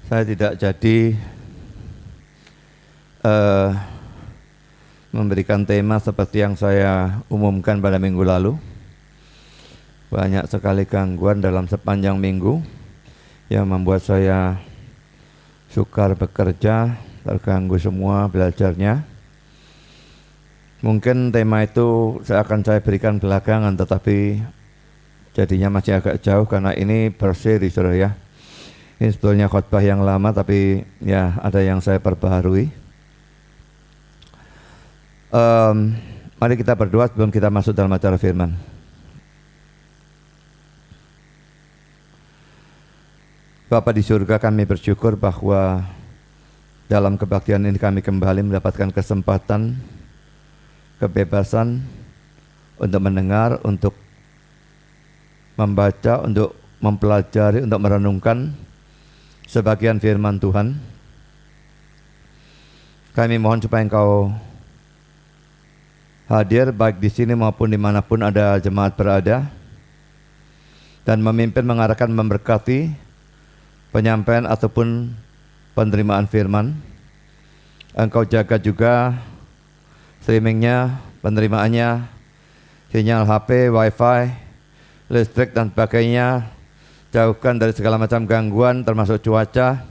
Saya tidak jadi memberikan tema seperti yang saya umumkan pada minggu lalu. Banyak sekali gangguan dalam sepanjang minggu yang membuat saya sukar bekerja, terganggu semua belajarnya. Mungkin tema itu akan saya berikan belakangan, tetapi jadinya masih agak jauh karena ini berseri, saudara ya. Ini sebetulnya khotbah yang lama, tapi ya ada yang saya perbaharui. Mari kita berdoa sebelum kita masuk dalam acara firman. Bapa di surga, kami bersyukur bahwa dalam kebaktian ini kami kembali mendapatkan kesempatan, kebebasan untuk mendengar, untuk membaca, untuk mempelajari, untuk merenungkan sebagian firman Tuhan. Kami mohon supaya Engkau hadir baik di sini maupun dimanapun ada jemaat berada, dan memimpin, mengarahkan, memberkati penyampaian ataupun penerimaan firman. Engkau jaga juga streamingnya, penerimaannya, sinyal HP, wifi, listrik dan sebagainya. Jauhkan dari segala macam gangguan termasuk cuaca.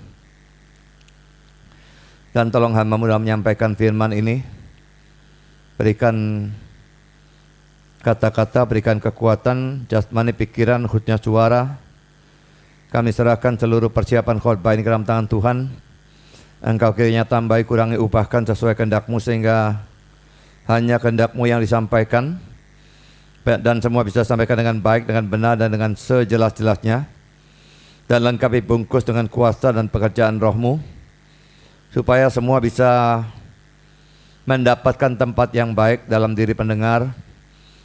Dan tolong hamba-Mu dalam menyampaikan firman ini, berikan kata-kata, berikan kekuatan jasmani, pikiran, khususnya suara. Kami serahkan seluruh persiapan khotbah ini ke dalam tangan Tuhan. Engkau kiranya tambahi, kurangi, ubahkan sesuai kehendak-Mu, sehingga hanya kehendak-Mu yang disampaikan, dan semua bisa disampaikan dengan baik, dengan benar, dan dengan sejelas-jelasnya, dan lengkapi bungkus dengan kuasa dan pekerjaan Roh-Mu, supaya semua bisa mendapatkan tempat yang baik dalam diri pendengar,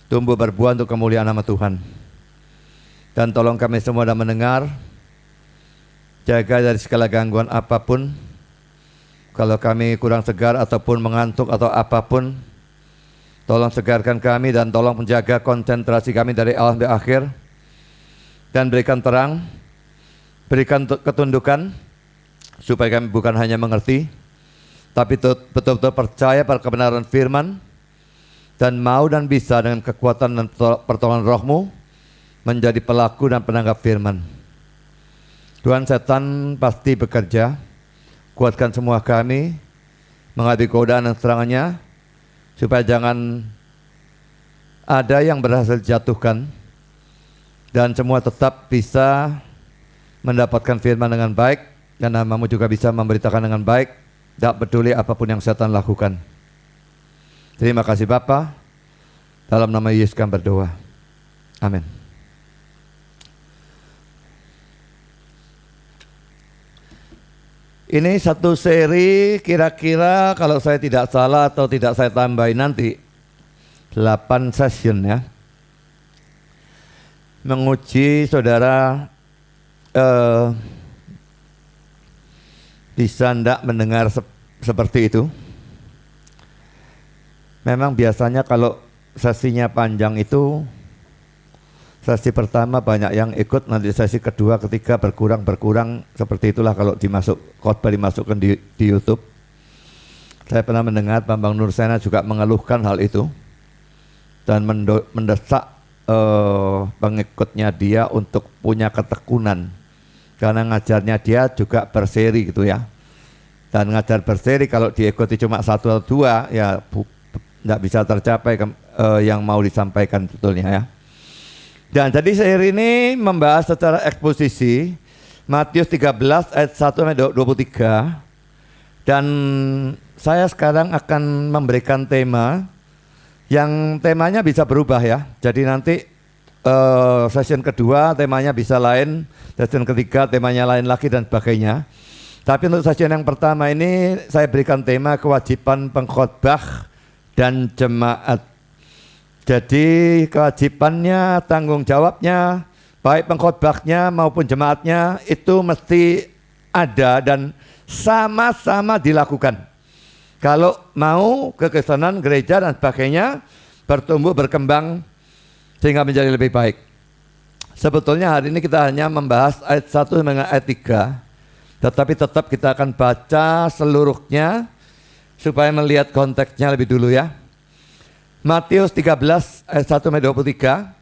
tumbuh berbuah untuk kemuliaan nama Tuhan. Dan tolong kami semua dalam mendengar, jaga dari segala gangguan apapun. Kalau kami kurang segar ataupun mengantuk atau apapun, tolong segarkan kami dan tolong menjaga konsentrasi kami dari awal sampai akhir. Dan berikan terang, berikan ketundukan, supaya kami bukan hanya mengerti, tapi betul-betul percaya pada kebenaran firman, dan mau dan bisa dengan kekuatan dan pertolongan Roh-Mu menjadi pelaku dan penanggap firman. Tuhan, setan pasti bekerja. Kuatkan semua kami menghadapi godaan dan serangannya, supaya jangan ada yang berhasil dijatuhkan, dan semua tetap bisa mendapatkan firman dengan baik, dan nama-Mu juga bisa memberitakan dengan baik, tidak peduli apapun yang setan lakukan. Terima kasih Bapa, dalam nama Yesus kami berdoa. Amin. Ini satu seri, kira-kira kalau saya tidak salah atau tidak saya tambahin nanti 8 session ya, menguji saudara bisa enggak mendengar seperti itu. Memang biasanya kalau sesinya panjang itu, sesi pertama banyak yang ikut, nanti sesi kedua, ketiga berkurang, seperti itulah kalau khotbah dimasukkan di YouTube. Saya pernah mendengar Bambang Nursena juga mengeluhkan hal itu dan mendesak pengikutnya dia untuk punya ketekunan, karena ngajarnya dia juga berseri gitu ya. Dan ngajar berseri kalau diikuti cuma 1 atau 2 ya tidak bisa tercapai yang mau disampaikan betulnya ya. Dan jadi seri ini membahas secara eksposisi Matius 13 ayat 1 sampai 23. Dan saya sekarang akan memberikan tema yang temanya bisa berubah ya. Jadi nanti session kedua temanya bisa lain, session ketiga temanya lain lagi dan sebagainya. Tapi untuk session yang pertama ini saya berikan tema kewajiban pengkhotbah dan jemaat. Jadi kewajibannya, tanggung jawabnya, baik pengkhotbahnya maupun jemaatnya itu mesti ada dan sama-sama dilakukan. Kalau mau kekristenan, gereja dan sebagainya bertumbuh, berkembang sehingga menjadi lebih baik. Sebetulnya hari ini kita hanya membahas ayat 1 sampai ayat 3. Tetapi tetap kita akan baca seluruhnya supaya melihat konteksnya lebih dulu ya. Matius 13 ayat 1-23.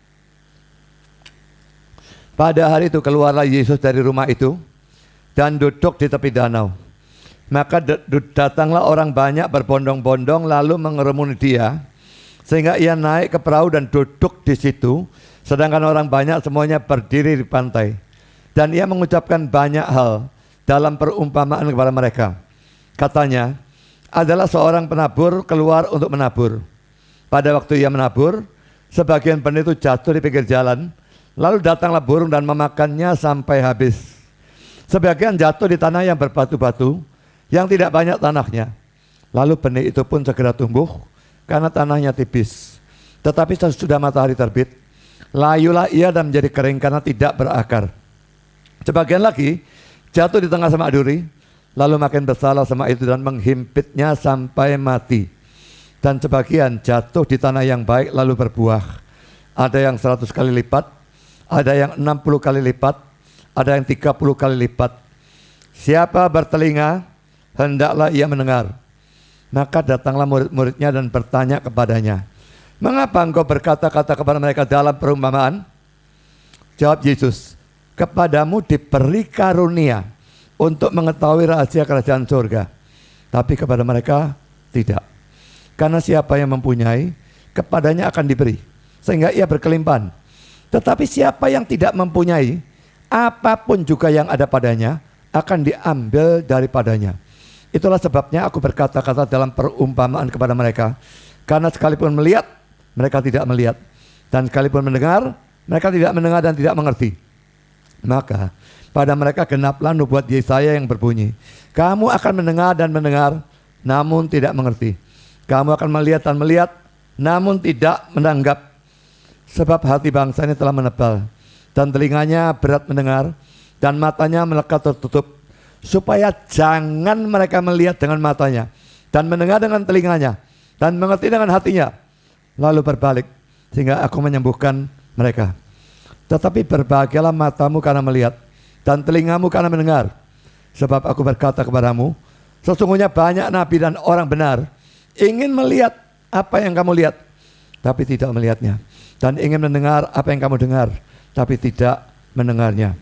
Pada hari itu keluarlah Yesus dari rumah itu dan duduk di tepi danau. Maka datanglah orang banyak berbondong-bondong lalu mengerumuni dia, sehingga ia naik ke perahu dan duduk di situ, sedangkan orang banyak semuanya berdiri di pantai. Dan ia mengucapkan banyak hal dalam perumpamaan kepada mereka. Katanya, adalah seorang penabur keluar untuk menabur. Pada waktu ia menabur, sebagian benih itu jatuh di pinggir jalan, lalu datanglah burung dan memakannya sampai habis. Sebagian jatuh di tanah yang berbatu-batu, yang tidak banyak tanahnya. Lalu benih itu pun segera tumbuh, karena tanahnya tipis. Tetapi sesudah matahari terbit, layulah ia dan menjadi kering karena tidak berakar. Sebagian lagi jatuh di tengah semak duri, lalu makin besarlah semak itu dan menghimpitnya sampai mati. Dan sebagian jatuh di tanah yang baik lalu berbuah. Ada yang 100 kali lipat, ada yang 60 kali lipat, ada yang 30 kali lipat. Siapa bertelinga, hendaklah ia mendengar. Maka datanglah murid-muridnya dan bertanya kepadanya, mengapa engkau berkata-kata kepada mereka dalam perumpamaan? Jawab Yesus, kepadamu diberi karunia untuk mengetahui rahasia kerajaan surga, tapi kepada mereka tidak. Karena siapa yang mempunyai, kepadanya akan diberi, sehingga ia berkelimpahan. Tetapi siapa yang tidak mempunyai, apapun juga yang ada padanya akan diambil daripadanya. Itulah sebabnya aku berkata-kata dalam perumpamaan kepada mereka, karena sekalipun melihat, mereka tidak melihat, dan sekalipun mendengar, mereka tidak mendengar dan tidak mengerti. Maka pada mereka genaplah nubuat Yesaya yang berbunyi, kamu akan mendengar dan mendengar, namun tidak mengerti. Kamu akan melihat dan melihat, namun tidak menanggap. Sebab hati bangsa ini telah menebal, dan telinganya berat mendengar, dan matanya melekat tertutup, supaya jangan mereka melihat dengan matanya, dan mendengar dengan telinganya, dan mengerti dengan hatinya, lalu berbalik, sehingga aku menyembuhkan mereka. Tetapi berbahagialah matamu karena melihat, dan telingamu karena mendengar. Sebab aku berkata kepadamu, sesungguhnya banyak nabi dan orang benar ingin melihat apa yang kamu lihat, tapi tidak melihatnya, dan ingin mendengar apa yang kamu dengar, tapi tidak mendengarnya.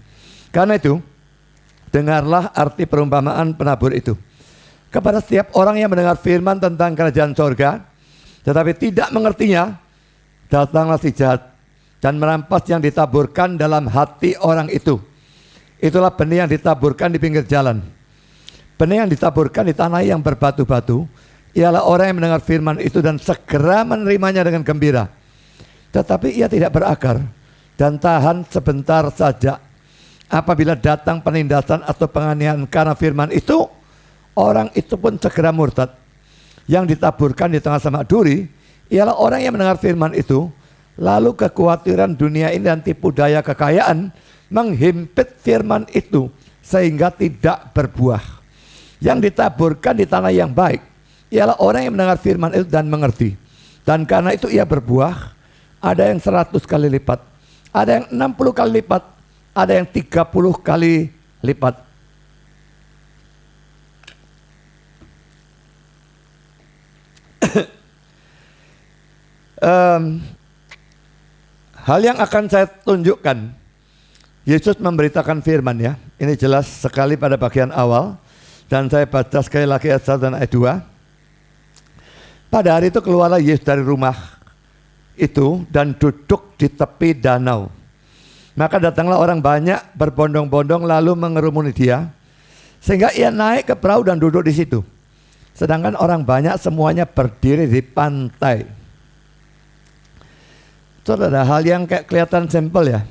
Karena itu, dengarlah arti perumpamaan penabur itu. Kepada setiap orang yang mendengar firman tentang kerajaan sorga, tetapi tidak mengertinya, datanglah si jahat dan merampas yang ditaburkan dalam hati orang itu. Itulah benih yang ditaburkan di pinggir jalan. Benih yang ditaburkan di tanah yang berbatu-batu ialah orang yang mendengar firman itu dan segera menerimanya dengan gembira. Tetapi ia tidak berakar dan tahan sebentar saja. Apabila datang penindasan atau penganiayaan karena firman itu, orang itu pun segera murtad. Yang ditaburkan di tengah semak duri ialah orang yang mendengar firman itu, lalu kekhawatiran dunia ini dan tipu daya kekayaan menghimpit firman itu sehingga tidak berbuah. Yang ditaburkan di tanah yang baik ialah orang yang mendengar firman itu dan mengerti, dan karena itu ia berbuah. Ada yang 100 kali lipat, ada yang 60 kali lipat, ada yang 30 kali lipat. Hal yang akan saya tunjukkan, Yesus memberitakan firman ya. Ini jelas sekali pada bagian awal, dan saya baca sekali lagi ayat 1 dan ayat 2. Pada hari itu keluarlah Yesus dari rumah itu dan duduk di tepi danau. Maka datanglah orang banyak berbondong-bondong lalu mengerumuni dia, sehingga ia naik ke perahu dan duduk di situ. Sedangkan orang banyak semuanya berdiri di pantai. Itu ada hal yang kayak kelihatan simpel ya,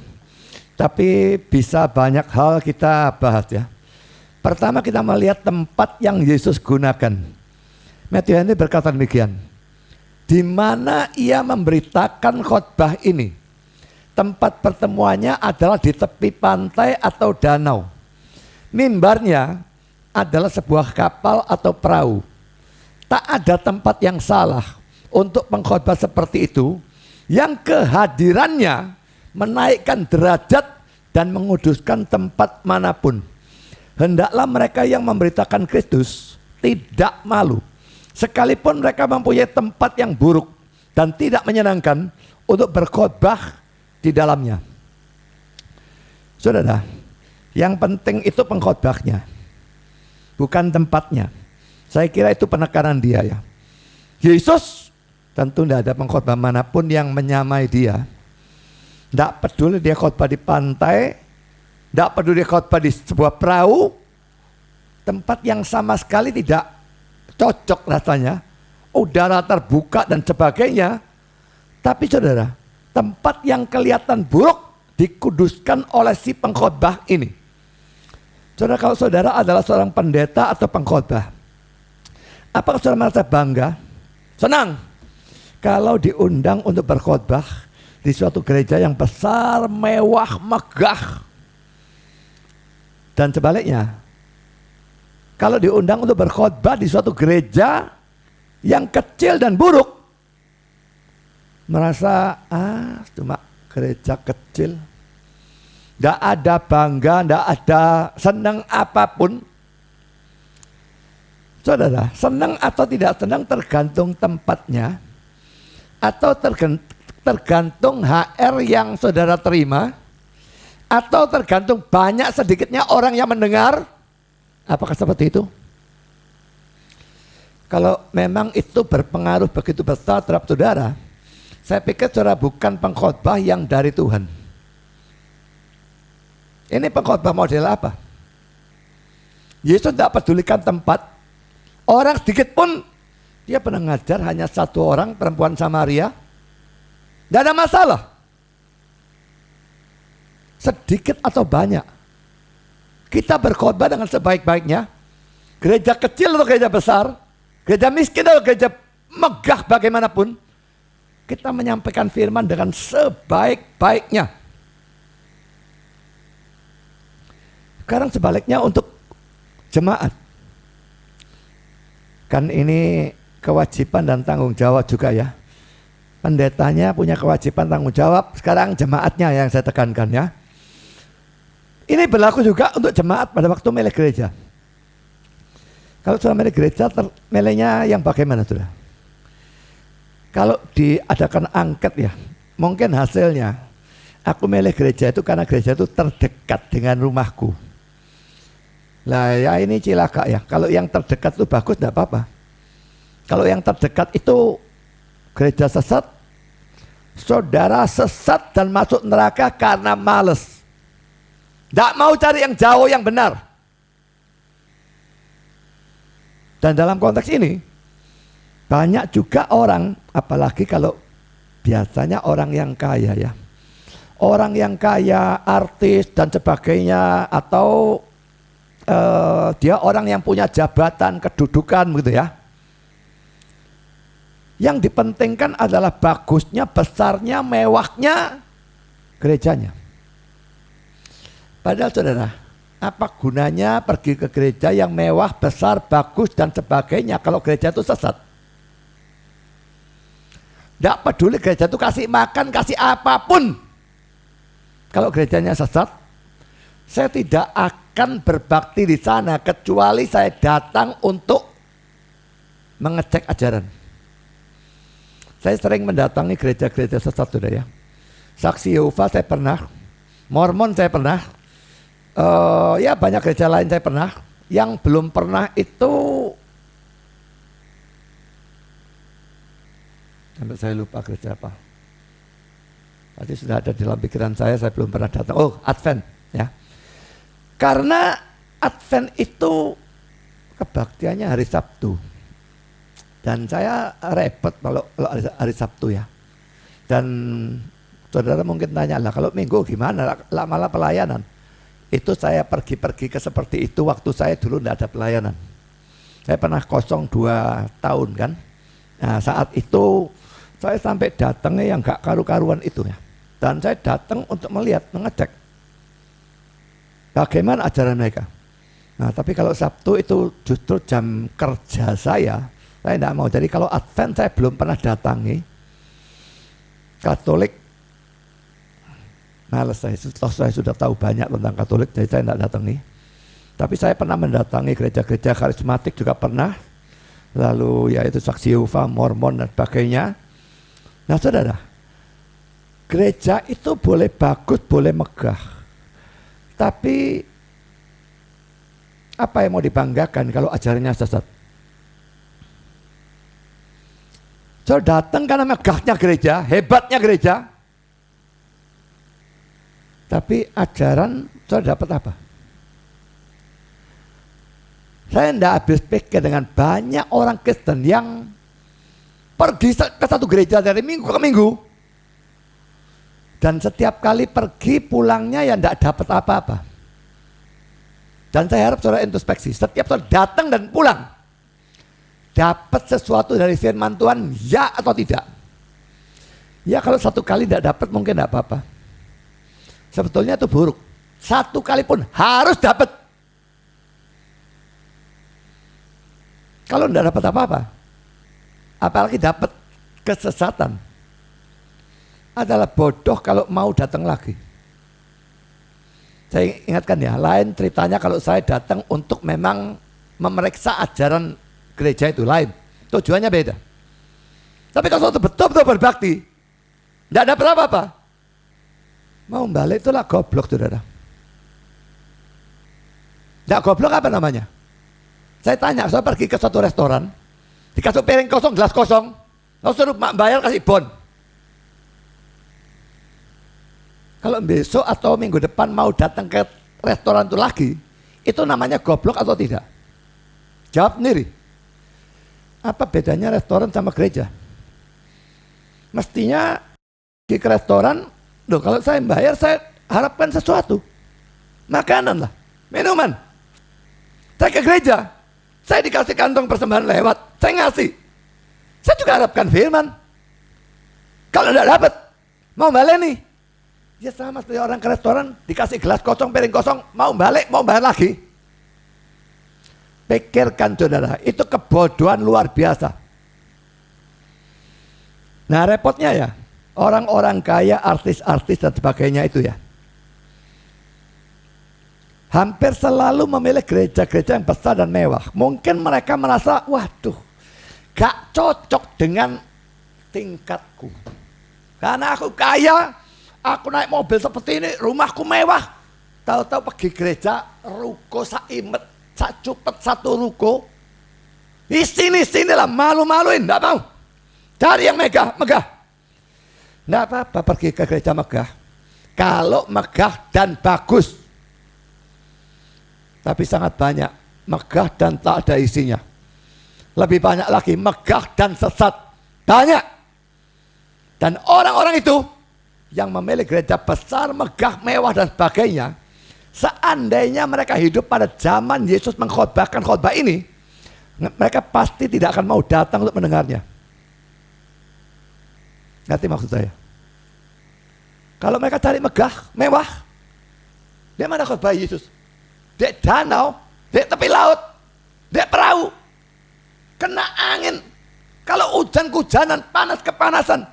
tapi bisa banyak hal kita bahas ya. Pertama kita melihat tempat yang Yesus gunakan. Matthew Henry berkata demikian, di mana ia memberitakan khotbah ini, tempat pertemuannya adalah di tepi pantai atau danau. Mimbarnya adalah sebuah kapal atau perahu. Tak ada tempat yang salah untuk pengkhotbah seperti itu, yang kehadirannya menaikkan derajat dan menguduskan tempat manapun. hendaklah mereka yang memberitakan Kristus tidak malu, sekalipun mereka mempunyai tempat yang buruk dan tidak menyenangkan untuk berkhotbah di dalamnya. Saudara, yang penting itu pengkhotbahnya, bukan tempatnya. Saya kira itu penekanan dia ya. Yesus tentu tidak ada pengkhotbah manapun yang menyamai dia. Tidak peduli dia khotbah di pantai, tidak peduli dia khotbah di sebuah perahu, tempat yang sama sekali tidak cocok rasanya, udara terbuka dan sebagainya. Tapi saudara, tempat yang kelihatan buruk dikuduskan oleh si pengkhotbah ini. Saudara, kalau saudara adalah seorang pendeta atau pengkhotbah, apakah saudara merasa bangga, senang kalau diundang untuk berkhotbah di suatu gereja yang besar, mewah, megah? Dan sebaliknya, kalau diundang untuk berkhotbah di suatu gereja yang kecil dan buruk, merasa cuma gereja kecil, tidak ada bangga, tidak ada senang apapun. Saudara, senang atau tidak senang tergantung tempatnya, atau tergantung HR yang saudara terima, atau tergantung banyak sedikitnya orang yang mendengar. Apakah seperti itu? Kalau memang itu berpengaruh begitu besar terhadap saudara, saya pikir saudara bukan pengkhotbah yang dari Tuhan. Ini pengkhotbah model apa? Yesus tidak pedulikan tempat. Orang sedikit pun, dia pernah ngajar hanya satu orang, perempuan Samaria. Tidak ada masalah. Sedikit atau banyak, kita berkhotbah dengan sebaik-baiknya. Gereja kecil atau gereja besar, gereja miskin atau gereja megah bagaimanapun, kita menyampaikan firman dengan sebaik-baiknya. Sekarang sebaliknya untuk jemaat. Kan ini kewajiban dan tanggung jawab juga ya. Pendetanya punya kewajiban tanggung jawab, sekarang jemaatnya yang saya tekankan ya. Ini berlaku juga untuk jemaat pada waktu milih gereja. Kalau sudah milih gereja, milihnya yang bagaimana sudah? Kalau diadakan angket ya, mungkin hasilnya, aku milih gereja itu karena gereja itu terdekat dengan rumahku. Lah ya ini cilaka ya, kalau yang terdekat itu bagus tidak apa-apa. Kalau yang terdekat itu gereja sesat, saudara sesat dan masuk neraka karena males. Tidak mau cari yang jauh yang benar. Dan dalam konteks ini, banyak juga orang, apalagi kalau biasanya orang yang kaya ya. Orang yang kaya, artis dan sebagainya, atau dia orang yang punya jabatan, kedudukan gitu ya. Yang dipentingkan adalah bagusnya, besarnya, mewahnya gerejanya. Padahal saudara, apa gunanya pergi ke gereja yang mewah, besar, bagus dan sebagainya kalau gereja itu sesat? Tidak peduli gereja itu kasih makan, kasih apapun. Kalau gerejanya sesat, saya tidak akan berbakti di sana kecuali saya datang untuk mengecek ajaran. Saya sering mendatangi gereja-gereja sesat sudah ya. Saksi Yehova saya pernah, Mormon saya pernah, ya banyak gereja lain saya pernah. Yang belum pernah itu, sampai saya lupa gereja apa. Pasti sudah ada dalam pikiran saya belum pernah datang. Oh, Advent ya. Karena Advent itu kebaktiannya hari Sabtu. Dan saya repot kalau hari Sabtu ya. Dan saudara mungkin tanya lah, kalau Minggu gimana? Lah malah pelayanan. Itu saya pergi-pergi ke seperti itu waktu saya dulu tidak ada pelayanan. Saya pernah kosong 2 tahun kan. Nah saat itu saya sampai datangnya yang gak karu-karuan itu ya. Dan saya datang untuk melihat, mengecek bagaimana ajaran mereka. Nah tapi kalau Sabtu itu justru jam kerja saya tidak mau. Jadi kalau Advent saya belum pernah datangi. Katolik males saya sudah tahu banyak tentang Katolik, jadi saya tidak datangi. Tapi saya pernah mendatangi gereja-gereja karismatik juga pernah. Lalu yaitu Saksi Yehova, Mormon dan sebagainya. Nah saudara, gereja itu boleh bagus, boleh megah. Tapi apa yang mau dibanggakan kalau ajarannya sesat? Saudara datang karena megahnya gereja, hebatnya gereja. Tapi ajaran saudara dapat apa? Saya tidak habis pikir dengan banyak orang Kristen yang pergi ke satu gereja dari minggu ke minggu. Dan setiap kali pergi pulangnya ya tidak dapat apa-apa. Dan saya harap saudara introspeksi. Setiap saudara datang dan pulang, dapat sesuatu dari firman Tuhan ya atau tidak? Ya kalau satu kali tidak dapat mungkin tidak apa-apa. Sebetulnya itu buruk. Satu kali pun harus dapat. Kalau tidak dapat apa-apa, apalagi dapat kesesatan, adalah bodoh kalau mau datang lagi. Saya ingatkan ya, lain ceritanya kalau saya datang untuk memang memeriksa ajaran gereja itu, lain. Tujuannya beda. Tapi kalau betul-betul berbakti, tidak dapat apa-apa, mau balik itulah goblok saudara. Tidak goblok apa namanya? Saya tanya, saya pergi ke suatu restoran, dikasih piring kosong, gelas kosong, lalu suruh bayar kasih bon. Kalau besok atau minggu depan mau datang ke restoran itu lagi, itu namanya goblok atau tidak? Jawab sendiri. Apa bedanya restoran sama gereja? Mestinya di restoran, loh kalau saya bayar saya harapkan sesuatu. Makanan lah, minuman. Saya ke gereja, saya dikasih kantong persembahan lewat, saya ngasih. Saya juga harapkan firman. Kalau tidak dapat, mau balik nih. Ya sama seperti orang ke restoran, dikasih gelas kosong, piring kosong, mau balik, mau bayar lagi. Pikirkan saudara, itu kebodohan luar biasa. Nah repotnya ya, orang-orang kaya, artis-artis dan sebagainya itu ya, hampir selalu memilih gereja-gereja yang besar dan mewah. Mungkin mereka merasa, waduh, gak cocok dengan tingkatku. Karena aku kaya, aku naik mobil seperti ini, rumahku mewah. Tahu-tahu pergi gereja, ruko saimet, cupet satu ruko. Di sini-sinilah, malu-maluin, gak mau. Cari yang megah. Gak apa-apa pergi ke gereja megah. Kalau megah dan bagus. Tapi sangat banyak megah dan tak ada isinya. Lebih banyak lagi megah dan sesat. Banyak. Dan orang-orang itu yang memilih gereja besar, megah, mewah dan sebagainya, seandainya mereka hidup pada zaman Yesus mengkhotbahkan khotbah ini, mereka pasti tidak akan mau datang untuk mendengarnya. Ngerti maksud saya? Kalau mereka cari megah, mewah, di mana khotbah Yesus? Di danau, di tepi laut, di perahu, kena angin. Kalau hujan-hujanan, panas kepanasan,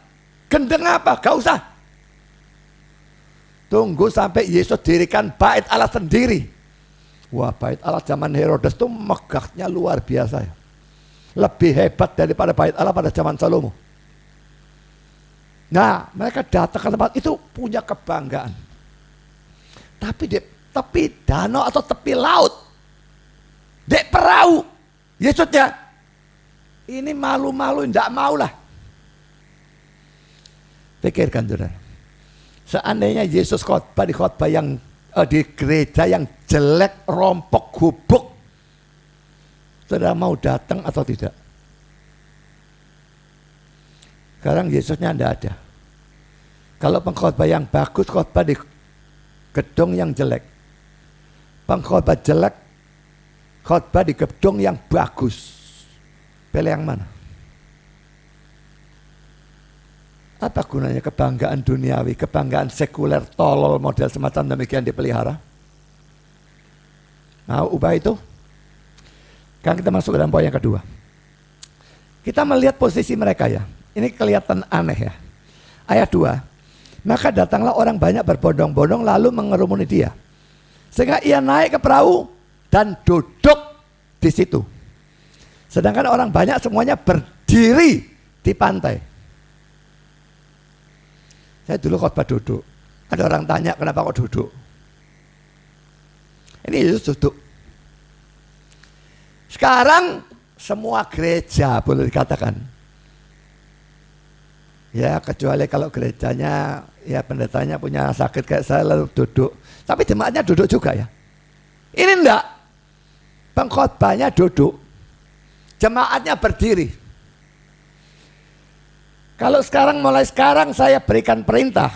gendeng apa? Gak usah. Tunggu sampai Yesus dirikan bait Allah sendiri. Wah, bait Allah zaman Herodes itu megahnya luar biasa ya. Lebih hebat daripada bait Allah pada zaman Salomo. Nah, mereka datang ke tempat itu punya kebanggaan. Tapi di tepi danau atau tepi laut, dek perahu, Yesusnya ini malu-maluin, tidak maulah. Pikirkan saudara, seandainya Yesus khotbah di khotbah yang di gereja yang jelek, rompok, gubuk, saudara mau datang atau tidak? Sekarang Yesusnya tidak ada. Kalau pengkhotbah yang bagus, khotbah di gedung yang jelek. Pengkhotbah jelek, khotbah di gedung yang bagus. Pilih yang mana? Apa gunanya kebanggaan duniawi, kebanggaan sekuler, tolol model semacam demikian dipelihara? Mau ubah itu? Kan kita masuk ke dalam poin yang kedua. Kita melihat posisi mereka ya. Ini kelihatan aneh ya. Ayat 2. Maka datanglah orang banyak berbondong-bondong lalu mengerumuni dia. Sehingga ia naik ke perahu dan duduk di situ. Sedangkan orang banyak semuanya berdiri di pantai. Saya dulu khotbah duduk. Ada orang tanya kenapa kok duduk. Ini Yesus duduk. Sekarang semua gereja boleh dikatakan. Ya kecuali kalau gerejanya ya pendetanya punya sakit kayak saya lalu duduk. Tapi jemaatnya duduk juga ya. Ini enggak. Pengkhotbahnya duduk. Jemaatnya berdiri. Kalau mulai sekarang saya berikan perintah.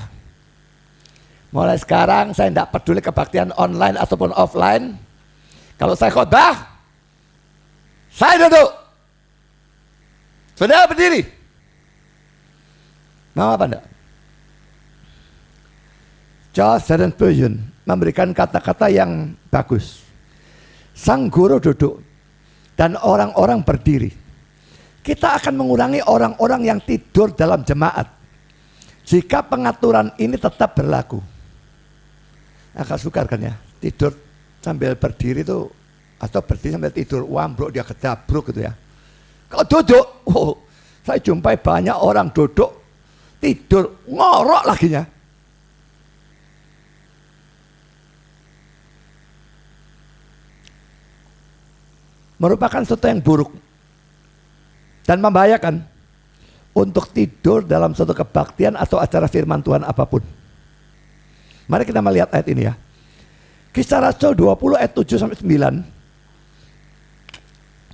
Mulai sekarang saya tidak peduli kebaktian online ataupun offline. Kalau saya khotbah, saya duduk. Saudara berdiri. Mau apa enggak? Charles Haddon Spurgeon memberikan kata-kata yang bagus. Sang guru duduk dan orang-orang berdiri. Kita akan mengurangi orang-orang yang tidur dalam jemaat jika pengaturan ini tetap berlaku. Agak sukar kan ya, tidur sambil berdiri itu atau berdiri sambil tidur, wambruk dia kedabruk gitu ya. Kalau duduk, saya jumpai banyak orang duduk, tidur, ngorok laginya. Merupakan sesuatu yang buruk dan membahayakan untuk tidur dalam suatu kebaktian atau acara firman Tuhan apapun. Mari kita melihat ayat ini ya. Kisah Rasul 20 ayat 7 sampai 9.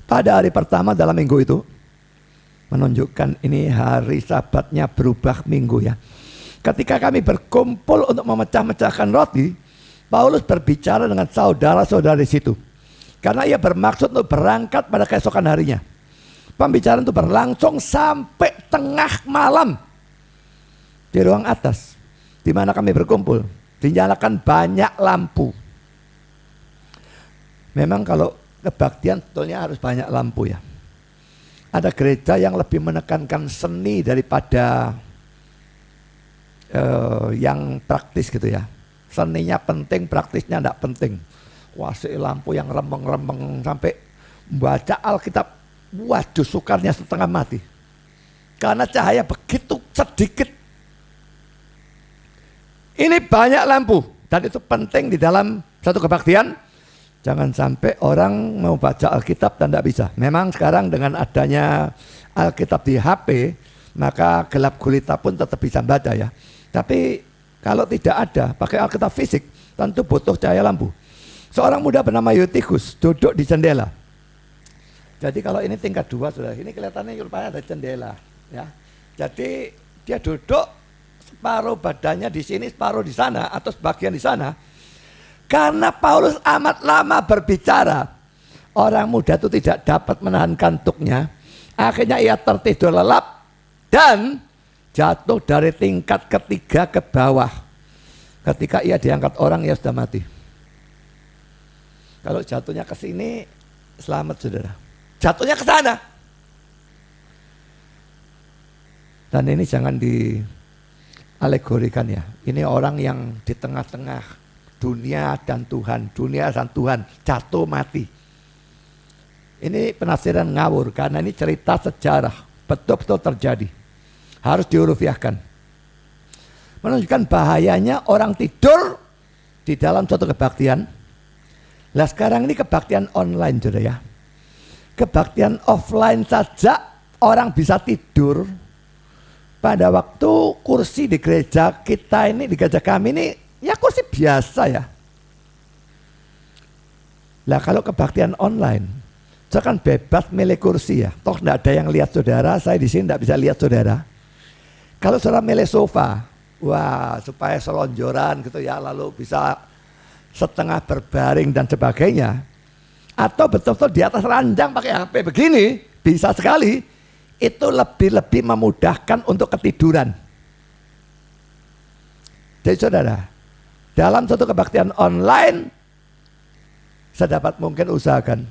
Pada hari pertama dalam minggu itu menunjukkan ini hari Sabatnya berubah minggu ya. Ketika kami berkumpul untuk memecah-mecahkan roti, Paulus berbicara dengan saudara-saudara di situ. Karena ia bermaksud untuk berangkat pada keesokan harinya. Pembicaraan itu berlangsung sampai tengah malam di ruang atas di mana kami berkumpul. Dinyalakan banyak lampu. Memang kalau kebaktian tentunya harus banyak lampu ya. Ada gereja yang lebih menekankan seni daripada yang praktis gitu ya. Seninya penting, praktisnya tidak penting. Kuasai lampu yang rembeng-rembeng sampai membaca Alkitab. Waduh, sukarnya setengah mati. Karena cahaya begitu sedikit. Ini banyak lampu dan itu penting di dalam satu kebaktian. Jangan sampai orang mau baca Alkitab dan tidak bisa. Memang sekarang dengan adanya Alkitab di HP, maka gelap gulita pun tetap bisa baca ya. Tapi kalau tidak ada, pakai Alkitab fisik, tentu butuh cahaya lampu. Seorang muda bernama Eutychus duduk di jendela. Jadi kalau ini tingkat 2 sudah, ini kelihatannya rupanya ada jendela ya. Jadi dia duduk separuh badannya di sini, separuh di sana, atau sebagian di sana. Karena Paulus amat lama berbicara, orang muda itu tidak dapat menahan kantuknya. Akhirnya ia tertidur lelap dan jatuh dari tingkat ketiga ke bawah. Ketika ia diangkat orang, ia sudah mati. Kalau jatuhnya ke sini, selamat saudara. Jatuhnya ke sana. Dan ini jangan alegorikan ya. Ini orang yang di tengah-tengah dunia dan Tuhan jatuh mati. Ini penafsiran ngawur karena ini cerita sejarah, betul-betul terjadi. Harus diurufiahkan. Menunjukkan bahayanya orang tidur di dalam suatu kebaktian. Lah sekarang ini kebaktian online sudah ya. Kebaktian offline saja orang bisa tidur. Pada waktu kursi di gereja kita ini, di gereja kami ini, ya kursi biasa ya. Lah kalau kebaktian online, saya kan bebas milih kursi ya. Toh tidak ada yang lihat saudara, saya di sini tidak bisa lihat saudara. Kalau saudara milih sofa, wah supaya selonjoran gitu ya, lalu bisa setengah berbaring dan sebagainya. Atau betul-betul di atas ranjang pakai HP begini, bisa sekali. Itu lebih memudahkan untuk ketiduran. Jadi saudara, dalam suatu kebaktian online, sedapat mungkin usahakan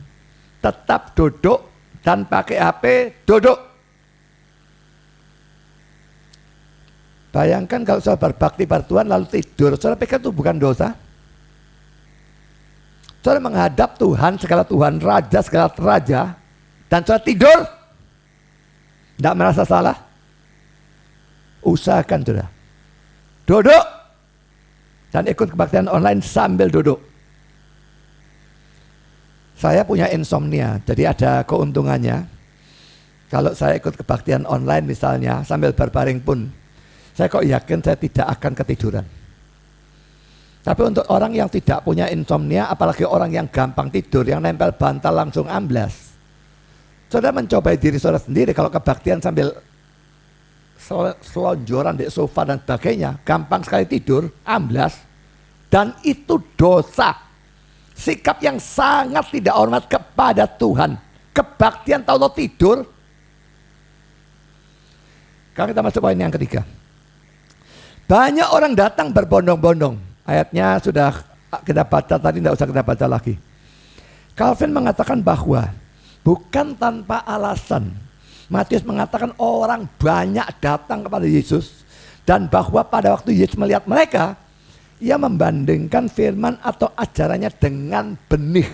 tetap duduk dan pakai HP duduk. Bayangkan kalau saudara berbakti pada Tuhan lalu tidur, saudara pikir itu bukan dosa? Saudara menghadap Tuhan, segala Tuhan, Raja, segala Raja, dan saudara tidur, tidak merasa salah? Usahakan saudara. Duduk, dan ikut kebaktian online sambil duduk. Saya punya insomnia, jadi ada keuntungannya. Kalau saya ikut kebaktian online misalnya, sambil berbaring pun, saya kok yakin saya tidak akan ketiduran. Tapi untuk orang yang tidak punya insomnia, apalagi orang yang gampang tidur, yang nempel bantal langsung amblas, saudara mencobai diri saudara sendiri. Kalau kebaktian sambil selonjoran di sofa dan sebagainya, gampang sekali tidur, amblas, dan itu dosa. Sikap yang sangat tidak hormat kepada Tuhan. Kebaktian tahu-tahu tidur. Sekarang kita masuk poin yang ketiga. Banyak orang datang berbondong-bondong. Ayatnya sudah kita baca tadi, tidak usah kita baca lagi. Calvin mengatakan bahwa bukan tanpa alasan Matius mengatakan orang banyak datang kepada Yesus, dan bahwa pada waktu Yesus melihat mereka, ia membandingkan firman atau ajarannya dengan benih.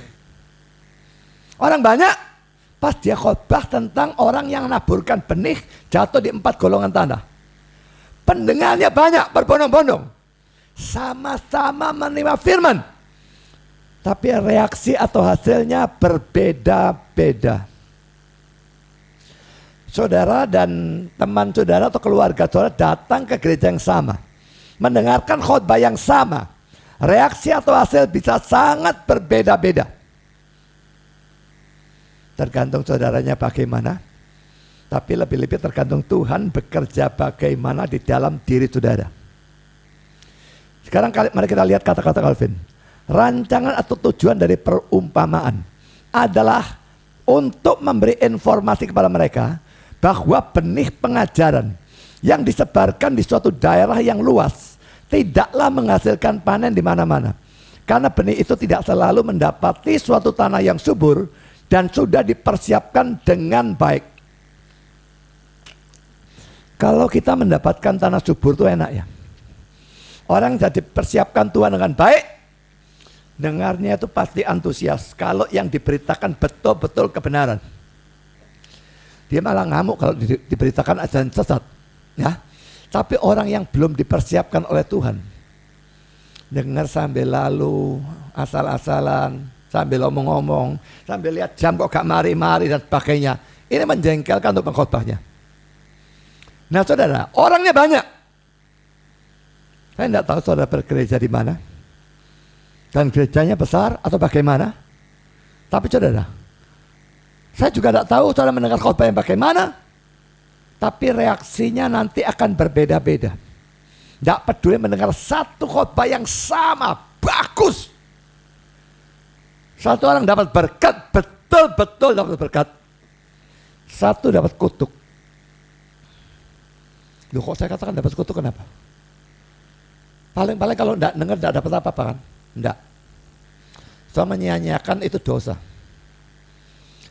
Orang banyak, pas dia khotbah tentang orang yang menaburkan benih jatuh di 4 golongan tanah. Pendengarnya banyak, berbondong-bondong, sama-sama menerima firman, tapi reaksi atau hasilnya berbeda-beda. Saudara dan teman saudara atau keluarga saudara datang ke gereja yang sama, mendengarkan khotbah yang sama, reaksi atau hasil bisa sangat berbeda-beda. Tergantung saudaranya bagaimana, tapi lebih-lebih tergantung Tuhan bekerja bagaimana di dalam diri saudara. Sekarang mari kita lihat kata-kata Calvin. Rancangan atau tujuan dari perumpamaan adalah untuk memberi informasi kepada mereka bahwa benih pengajaran yang disebarkan di suatu daerah yang luas tidaklah menghasilkan panen di mana-mana. Karena benih itu tidak selalu mendapati suatu tanah yang subur dan sudah dipersiapkan dengan baik. Kalau kita mendapatkan tanah subur itu enak ya. Orang jadi persiapkan Tuhan dengan baik, dengarnya itu pasti antusias. Kalau yang diberitakan betul-betul kebenaran, dia malah ngamuk kalau diberitakan ajaran sesat. Ya, tapi orang yang belum dipersiapkan oleh Tuhan, dengar sambil lalu, asal-asalan, sambil omong-omong, sambil lihat jam kok gak mari-mari dan sebagainya. Ini menjengkelkan untuk pengkhotbahnya. Nah saudara, orangnya banyak. Saya tidak tahu saudara bergereja di mana, dan gerejanya besar atau bagaimana. Tapi saudara, saya juga tidak tahu saudara mendengar khotbah yang bagaimana, tapi reaksinya nanti akan berbeda-beda. Tidak peduli mendengar satu khotbah yang sama, bagus. Satu orang dapat berkat, betul-betul dapat berkat. Satu dapat kutuk. Loh kok saya katakan dapat kutuk, kenapa? Paling-paling kalau tidak dengar tidak dapat apa-apa kan? Tidak. So menyia-nyiakan itu dosa.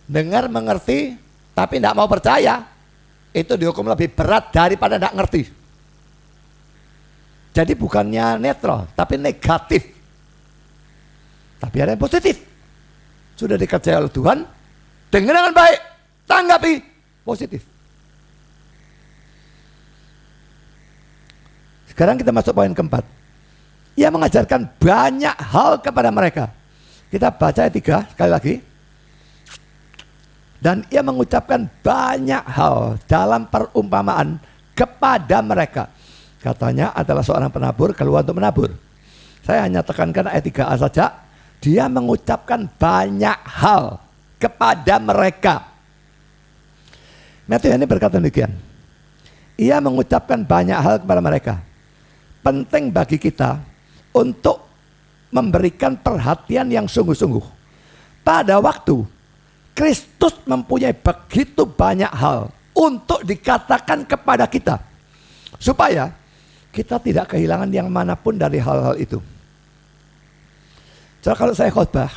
Dengar mengerti tapi tidak mau percaya, itu dihukum lebih berat daripada tidak ngerti. Jadi bukannya netral tapi negatif. Tapi ada yang positif. Sudah dikerjai oleh Tuhan, dengar dengan baik, tanggapi positif. Sekarang kita masuk poin keempat. Ia mengajarkan banyak hal kepada mereka. Kita baca ayat 3 sekali lagi. Dan ia mengucapkan banyak hal dalam perumpamaan kepada mereka. Katanya adalah seorang penabur keluar untuk menabur. Saya hanya tekankan ayat 3a saja. Dia mengucapkan banyak hal kepada mereka. Matius ini berkata demikian. Ia mengucapkan banyak hal kepada mereka. Penting bagi kita untuk memberikan perhatian yang sungguh-sungguh. Pada waktu Kristus mempunyai begitu banyak hal untuk dikatakan kepada kita, supaya kita tidak kehilangan yang manapun dari hal-hal itu. So, kalau saya khotbah,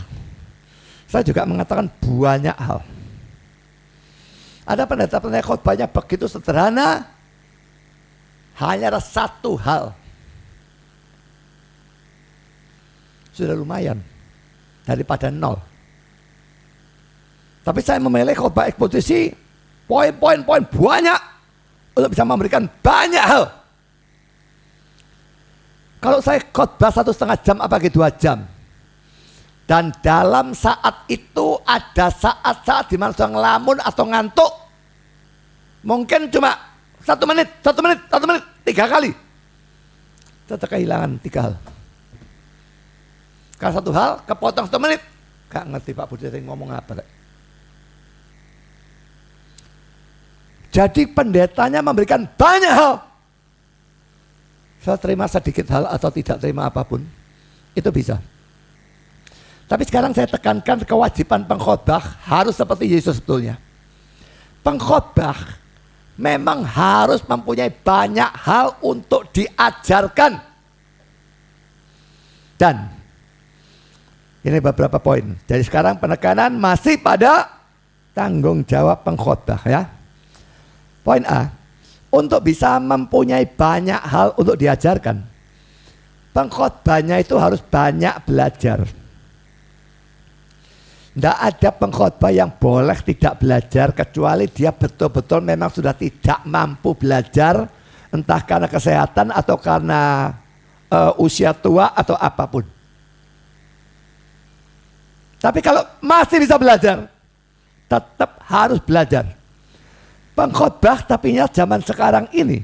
saya juga mengatakan banyak hal. Ada pendeta-pendeta khotbahnya begitu sederhana, hanya ada satu hal. Sudah lumayan. daripada 0. Tapi saya memilih khotbah eksposisi, poin-poin banyak untuk bisa memberikan banyak hal. Kalau saya khotbah 1,5 jam apalagi 2 jam, dan dalam saat itu ada saat-saat di mana sedang ngelamun atau ngantuk, mungkin cuma 1 menit, 3 kali, tetap kehilangan 3 hal. Kalau 1 hal kepotong 1 menit, gak ngerti Pak Budi ngomong apa. Jadi pendetanya memberikan banyak hal. Saya terima sedikit hal atau tidak terima apapun, itu bisa. Tapi sekarang saya tekankan kewajiban pengkhotbah harus seperti Yesus sebetulnya. Pengkhotbah memang harus mempunyai banyak hal untuk diajarkan. Dan ini beberapa poin. Jadi sekarang penekanan masih pada tanggung jawab pengkhotbah ya. Poin A, untuk bisa mempunyai banyak hal untuk diajarkan, pengkhotbahnya itu harus banyak belajar. Tidak ada pengkhotbah yang boleh tidak belajar kecuali dia betul-betul memang sudah tidak mampu belajar, entah karena kesehatan atau karena usia tua atau apapun. Tapi kalau masih bisa belajar, tetap harus belajar. Pengkhotbah tapinya zaman sekarang ini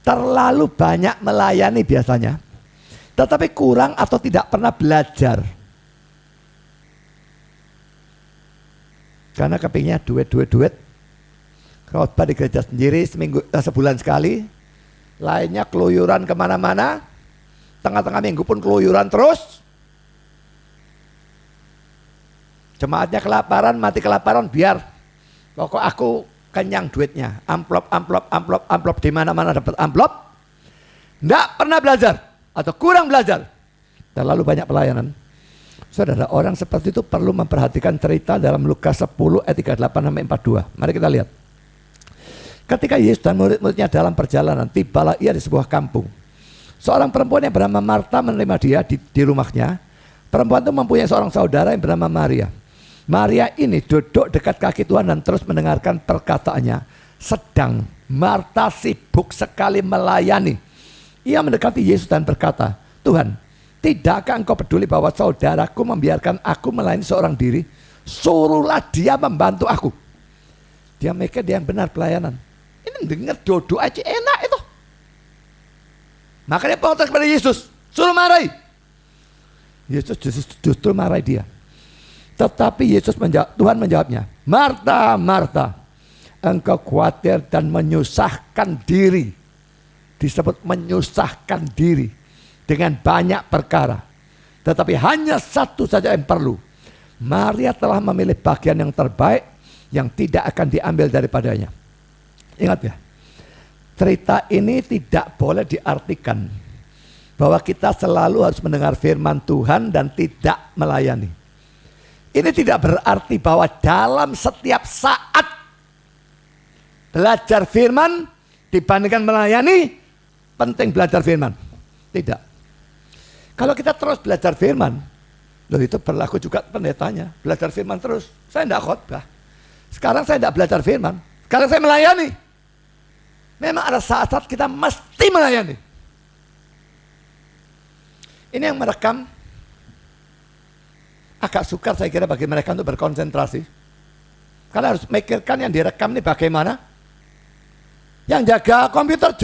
terlalu banyak melayani biasanya, tetapi kurang atau tidak pernah belajar. Karena kepingnya duit. Khotbah di gereja sendiri sebulan sekali, lainnya keluyuran kemana-mana, tengah-tengah minggu pun keluyuran terus. Jemaatnya kelaparan, mati kelaparan, biar pokok aku kenyang duitnya, amplop di mana-mana dapat amplop. Nggak pernah belajar atau kurang belajar. Terlalu banyak pelayanan. Saudara, orang seperti itu perlu memperhatikan cerita dalam Lukas 10 ayat 38-42. Mari kita lihat. Ketika Yesus dan murid-muridnya dalam perjalanan, tibalah ia di sebuah kampung. Seorang perempuan yang bernama Marta menerima dia di rumahnya. Perempuan itu mempunyai seorang saudara yang bernama Maria. Maria ini duduk dekat kaki Tuhan dan terus mendengarkan perkataannya. Sedang Marta sibuk sekali melayani. Ia mendekati Yesus dan berkata, Tuhan, tidakkah engkau peduli bahwa saudaraku membiarkan aku melayani seorang diri? Suruhlah dia membantu aku. Dia mikir dia yang benar pelayanan. Ini dengar dodo aja enak itu. Makanya protes kepada Yesus, suruh marahi. Yesus justru marahi dia. Tetapi Tuhan menjawabnya, Marta, Marta, engkau khawatir dan menyusahkan diri. Disebut menyusahkan diri dengan banyak perkara. Tetapi hanya satu saja yang perlu. Maria telah memilih bagian yang terbaik yang tidak akan diambil daripadanya. Ingat ya, cerita ini tidak boleh diartikan bahwa kita selalu harus mendengar firman Tuhan dan tidak melayani. Ini tidak berarti bahwa dalam setiap saat belajar firman dibandingkan melayani, penting belajar firman. Tidak. Kalau kita terus belajar firman, loh itu berlaku juga pendetanya. Belajar firman terus. Saya tidak khotbah. Sekarang saya tidak belajar firman. Sekarang saya melayani. Memang ada saat-saat kita mesti melayani. Ini yang merekam. Agak sukar saya kira bagi mereka untuk berkonsentrasi. Karena harus mikirkan yang direkam ini bagaimana. Yang jaga komputer.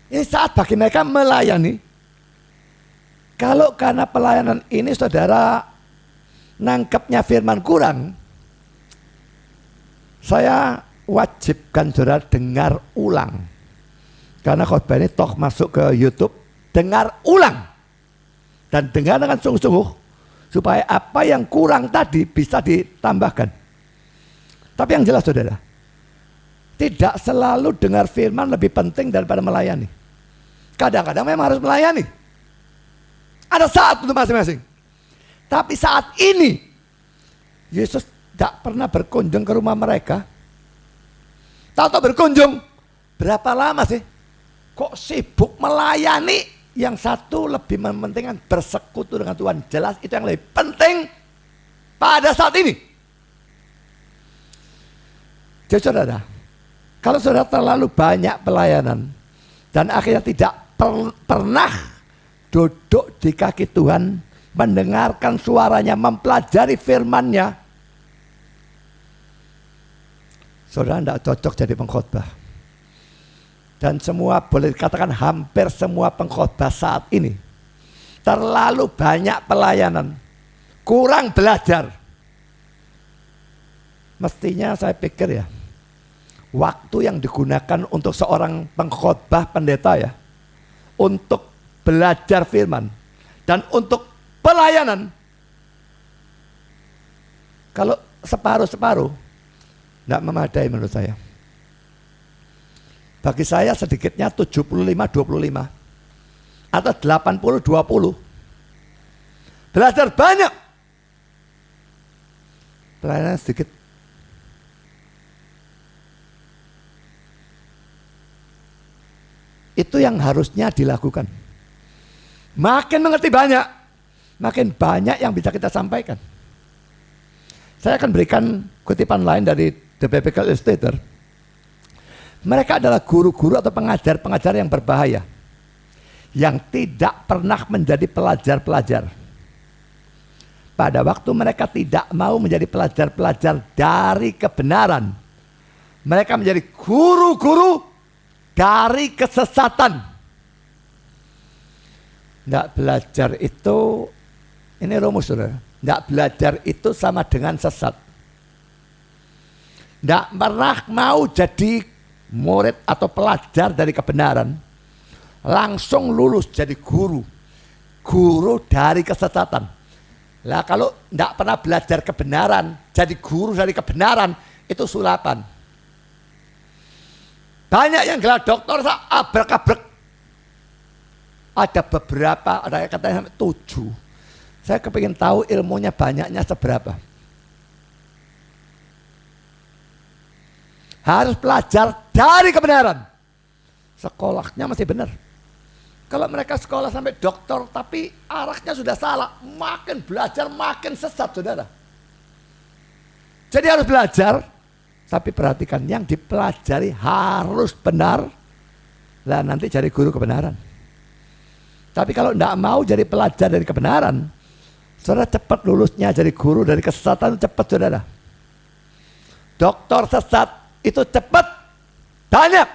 Ini saat bagi mereka melayani. Kalau karena pelayanan ini saudara nangkepnya firman kurang, saya wajibkan saudara dengar ulang. Karena khotbah ini toh masuk ke YouTube, dengar ulang. Dan dengar dengan sungguh-sungguh supaya apa yang kurang tadi bisa ditambahkan. Tapi yang jelas saudara, tidak selalu dengar firman lebih penting daripada melayani. Kadang-kadang memang harus melayani. Ada saat untuk masing-masing. Tapi saat ini Yesus tidak pernah berkunjung ke rumah mereka. Tahu berkunjung, berapa lama sih? Kok sibuk melayani? yang satu lebih mementingkan bersekutu dengan Tuhan. Jelas itu yang lebih penting pada saat ini. Jadi saudara, kalau saudara terlalu banyak pelayanan dan akhirnya tidak pernah duduk di kaki Tuhan, mendengarkan suaranya, mempelajari firman-Nya, saudara tidak cocok jadi pengkhotbah. Dan semua, boleh dikatakan hampir semua pengkhotbah saat ini terlalu banyak pelayanan, kurang belajar. Mestinya saya pikir ya, waktu yang digunakan untuk seorang pengkhotbah pendeta ya, untuk belajar firman dan untuk pelayanan, kalau separuh-separuh tidak memadai menurut saya. Bagi saya sedikitnya 75-25 atau 80-20. Belajar banyak, pelayanan sedikit. Itu yang harusnya dilakukan. Makin mengerti banyak, makin banyak yang bisa kita sampaikan. Saya akan berikan kutipan lain dari The Biblical Illustrator. Mereka adalah guru-guru atau pengajar-pengajar yang berbahaya, yang tidak pernah menjadi pelajar-pelajar. Pada waktu mereka tidak mau menjadi pelajar-pelajar dari kebenaran, mereka menjadi guru-guru dari kesesatan. Tidak belajar itu, ini rumus saudara, tidak belajar itu sama dengan sesat. Tidak pernah mau jadi murid atau pelajar dari kebenaran, langsung lulus jadi guru dari kesesatan. Lah kalau tidak pernah belajar kebenaran, jadi guru dari kebenaran, itu sulapan. Banyak yang gelar doktor abrak-abrak. Ada beberapa, ada katanya 7. Saya kepingin tahu ilmunya banyaknya seberapa. Harus belajar dari kebenaran. Sekolahnya masih benar. Kalau mereka sekolah sampai doktor tapi arahnya sudah salah, makin belajar makin sesat saudara. Jadi harus belajar, tapi perhatikan yang dipelajari harus benar. Lah nanti cari guru kebenaran. Tapi kalau tidak mau jadi pelajar dari kebenaran, saudara cepat lulusnya jadi guru dari kesesatan, cepat saudara. Doktor sesat itu cepat, banyak.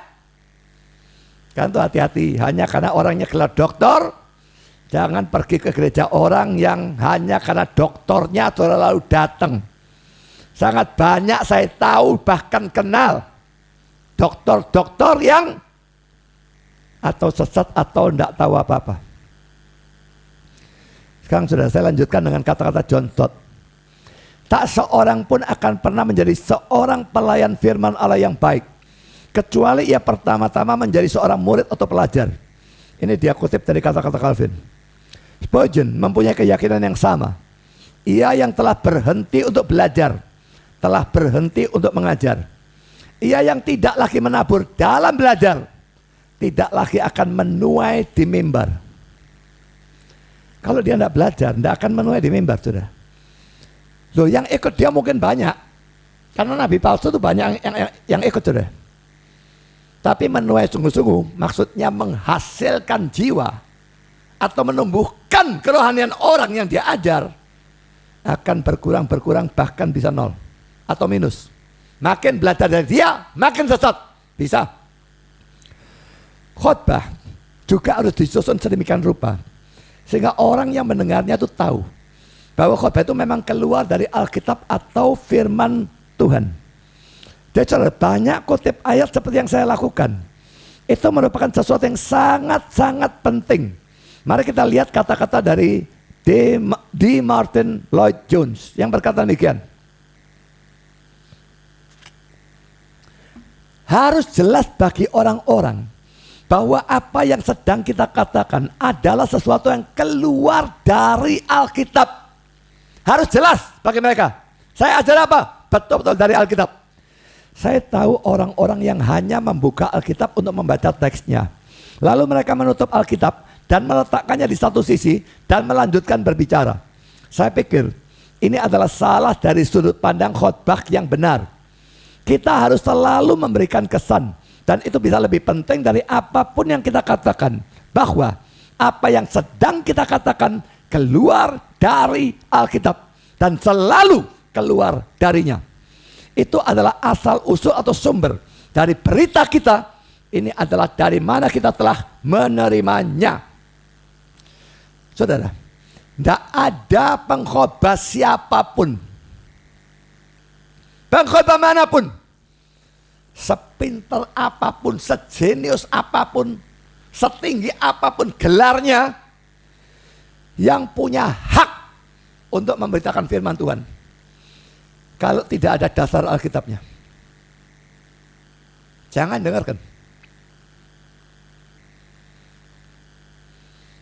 Kan tuh hati-hati, hanya karena orangnya gelar doktor, jangan pergi ke gereja orang yang hanya karena doktornya lalu datang. Sangat banyak saya tahu, bahkan kenal doktor-doktor yang atau sesat atau tidak tahu apa-apa. Sekarang sudah saya lanjutkan dengan kata-kata John Stott. Tak seorang pun akan pernah menjadi seorang pelayan firman Allah yang baik, kecuali ia pertama-tama menjadi seorang murid atau pelajar. Ini dia kutip dari kata-kata Calvin. Spurgeon mempunyai keyakinan yang sama. Ia yang telah berhenti untuk belajar, telah berhenti untuk mengajar. Ia yang tidak lagi menabur dalam belajar, tidak lagi akan menuai di mimbar. Kalau dia tidak belajar, tidak akan menuai di mimbar, sudah. Loh, yang ikut dia mungkin banyak, karena nabi palsu itu banyak yang ikut, sudah. Tapi menuai sungguh-sungguh, maksudnya menghasilkan jiwa atau menumbuhkan kerohanian orang yang dia ajar, akan berkurang, bahkan bisa 0 atau minus. Makin belajar dari dia, makin sesat. Bisa. Khotbah juga harus disusun sedemikian rupa, sehingga orang yang mendengarnya itu tahu bahwa khotbah itu memang keluar dari Alkitab atau firman Tuhan. Jadi banyak kutip ayat seperti yang saya lakukan. Itu merupakan sesuatu yang sangat-sangat penting. Mari kita lihat kata-kata dari D. Martin Lloyd Jones yang berkata demikian. Harus jelas bagi orang-orang bahwa apa yang sedang kita katakan adalah sesuatu yang keluar dari Alkitab. Harus jelas bagi mereka. Saya ajar apa? Betul-betul dari Alkitab. Saya tahu orang-orang yang hanya membuka Alkitab untuk membaca teksnya. Lalu mereka menutup Alkitab dan meletakkannya di satu sisi dan melanjutkan berbicara. Saya pikir ini adalah salah dari sudut pandang khotbah yang benar. Kita harus selalu memberikan kesan, dan itu bisa lebih penting dari apapun yang kita katakan, bahwa apa yang sedang kita katakan keluar dari Alkitab dan selalu keluar darinya. Itu adalah asal usul atau sumber dari berita kita. Ini adalah dari mana kita telah menerimanya. Saudara, tidak ada pengkhotbah siapapun, pengkhotbah manapun, sepintar apapun, sejenius apapun, setinggi apapun gelarnya, yang punya hak untuk memberitakan firman Tuhan, kalau tidak ada dasar Alkitabnya, jangan dengarkan.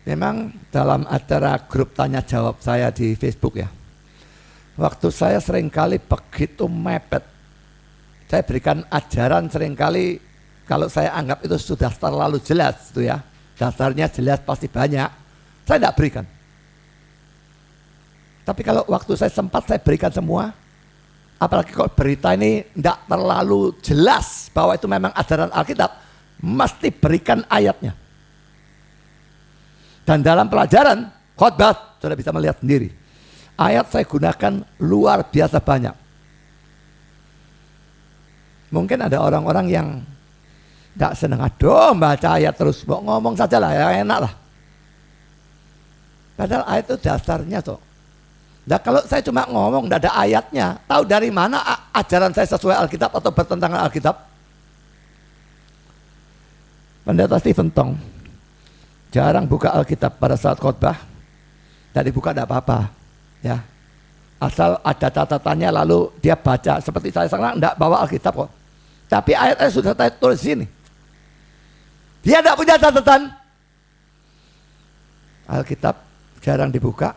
Memang dalam acara grup tanya jawab saya di Facebook ya, waktu saya seringkali begitu mepet, saya berikan ajaran seringkali kalau saya anggap itu sudah terlalu jelas itu ya, dasarnya jelas pasti banyak, saya tidak berikan. Tapi kalau waktu saya sempat saya berikan semua, apalagi kalau berita ini tidak terlalu jelas bahwa itu memang ajaran Alkitab, mesti berikan ayatnya. Dan dalam pelajaran khotbah, sudah bisa melihat sendiri, ayat saya gunakan luar biasa banyak. Mungkin ada orang-orang yang tidak senang, aduh baca ayat terus, mau ngomong saja lah, ya enak lah. Padahal ayat itu dasarnya tuh. Nah kalau saya cuma ngomong tidak ada ayatnya, tahu dari mana ajaran saya sesuai Alkitab atau bertentangan Alkitab? Pendeta Stephen Tong jarang buka Alkitab pada saat khotbah. Dari buka tidak apa-apa ya, asal ada catatannya lalu dia baca. Seperti saya sekarang tidak bawa Alkitab kok, tapi ayat-ayat sudah saya tulis sini. Dia tidak punya catatan. Alkitab jarang dibuka,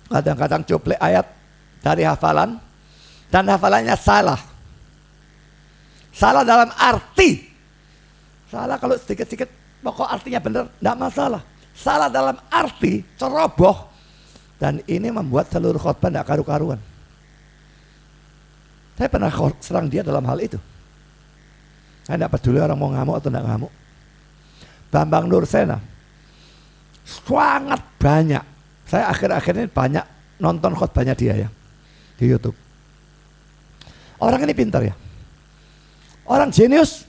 kadang-kadang cuplek ayat dari hafalan, dan hafalannya salah. Salah dalam arti, salah kalau sedikit-sedikit, pokok artinya benar, tidak masalah. Salah dalam arti ceroboh, dan ini membuat seluruh khotbah tidak karu-karuan. Saya pernah serang dia dalam hal itu. Saya tidak peduli orang mau ngamuk atau tidak ngamuk. Bambang Nursena sangat banyak. Saya akhir-akhir ini banyak nonton khotbahnya dia ya di YouTube. Orang ini pintar ya, orang jenius,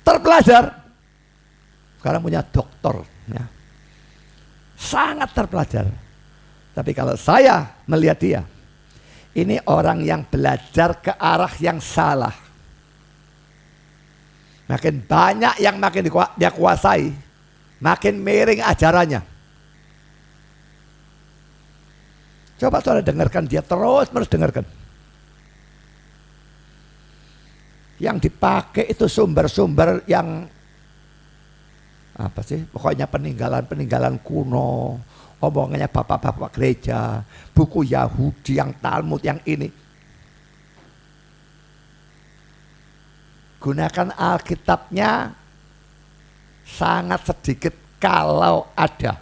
terpelajar. Sekarang punya doktor ya. Sangat terpelajar. Tapi kalau saya melihat dia, ini orang yang belajar ke arah yang salah. Makin banyak yang makin dia kuasai, makin miring ajarannya. Coba saudara dengarkan dia, terus dengarkan. Yang dipakai itu sumber-sumber yang apa sih? Pokoknya peninggalan kuno, omongannya bapak-bapak gereja, buku Yahudi yang Talmud yang ini. Gunakan Alkitabnya sangat sedikit kalau ada.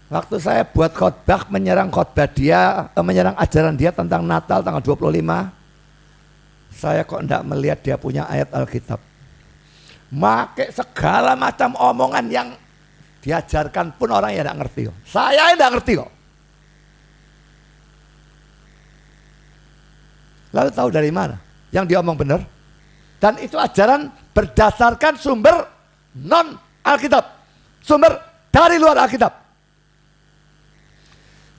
Waktu saya buat khotbah menyerang ajaran dia tentang Natal tanggal 25, saya kok enggak melihat dia punya ayat Alkitab. Make segala macam omongan yang diajarkan pun orang yang tidak ngerti kok. Saya yang tidak ngerti kok. Lalu tahu dari mana? Yang dia omong benar. Dan itu ajaran berdasarkan sumber non Alkitab, sumber dari luar Alkitab.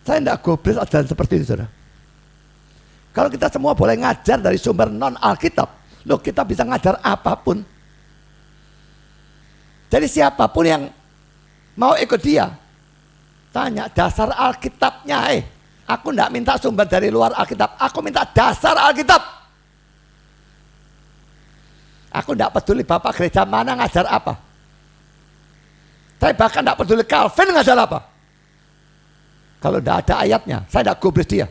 Saya tidak gobris ajaran seperti itu, saudara. Kalau kita semua boleh ngajar dari sumber non Alkitab, loh kita bisa ngajar apapun. Jadi siapapun yang mau ikut dia, tanya dasar Alkitabnya. Aku tidak minta sumber dari luar Alkitab, aku minta dasar Alkitab. Aku tidak peduli bapak gereja mana ngajar apa. Saya bahkan tidak peduli Calvin ngajar apa. Kalau tidak ada ayatnya, saya tidak gubris dia.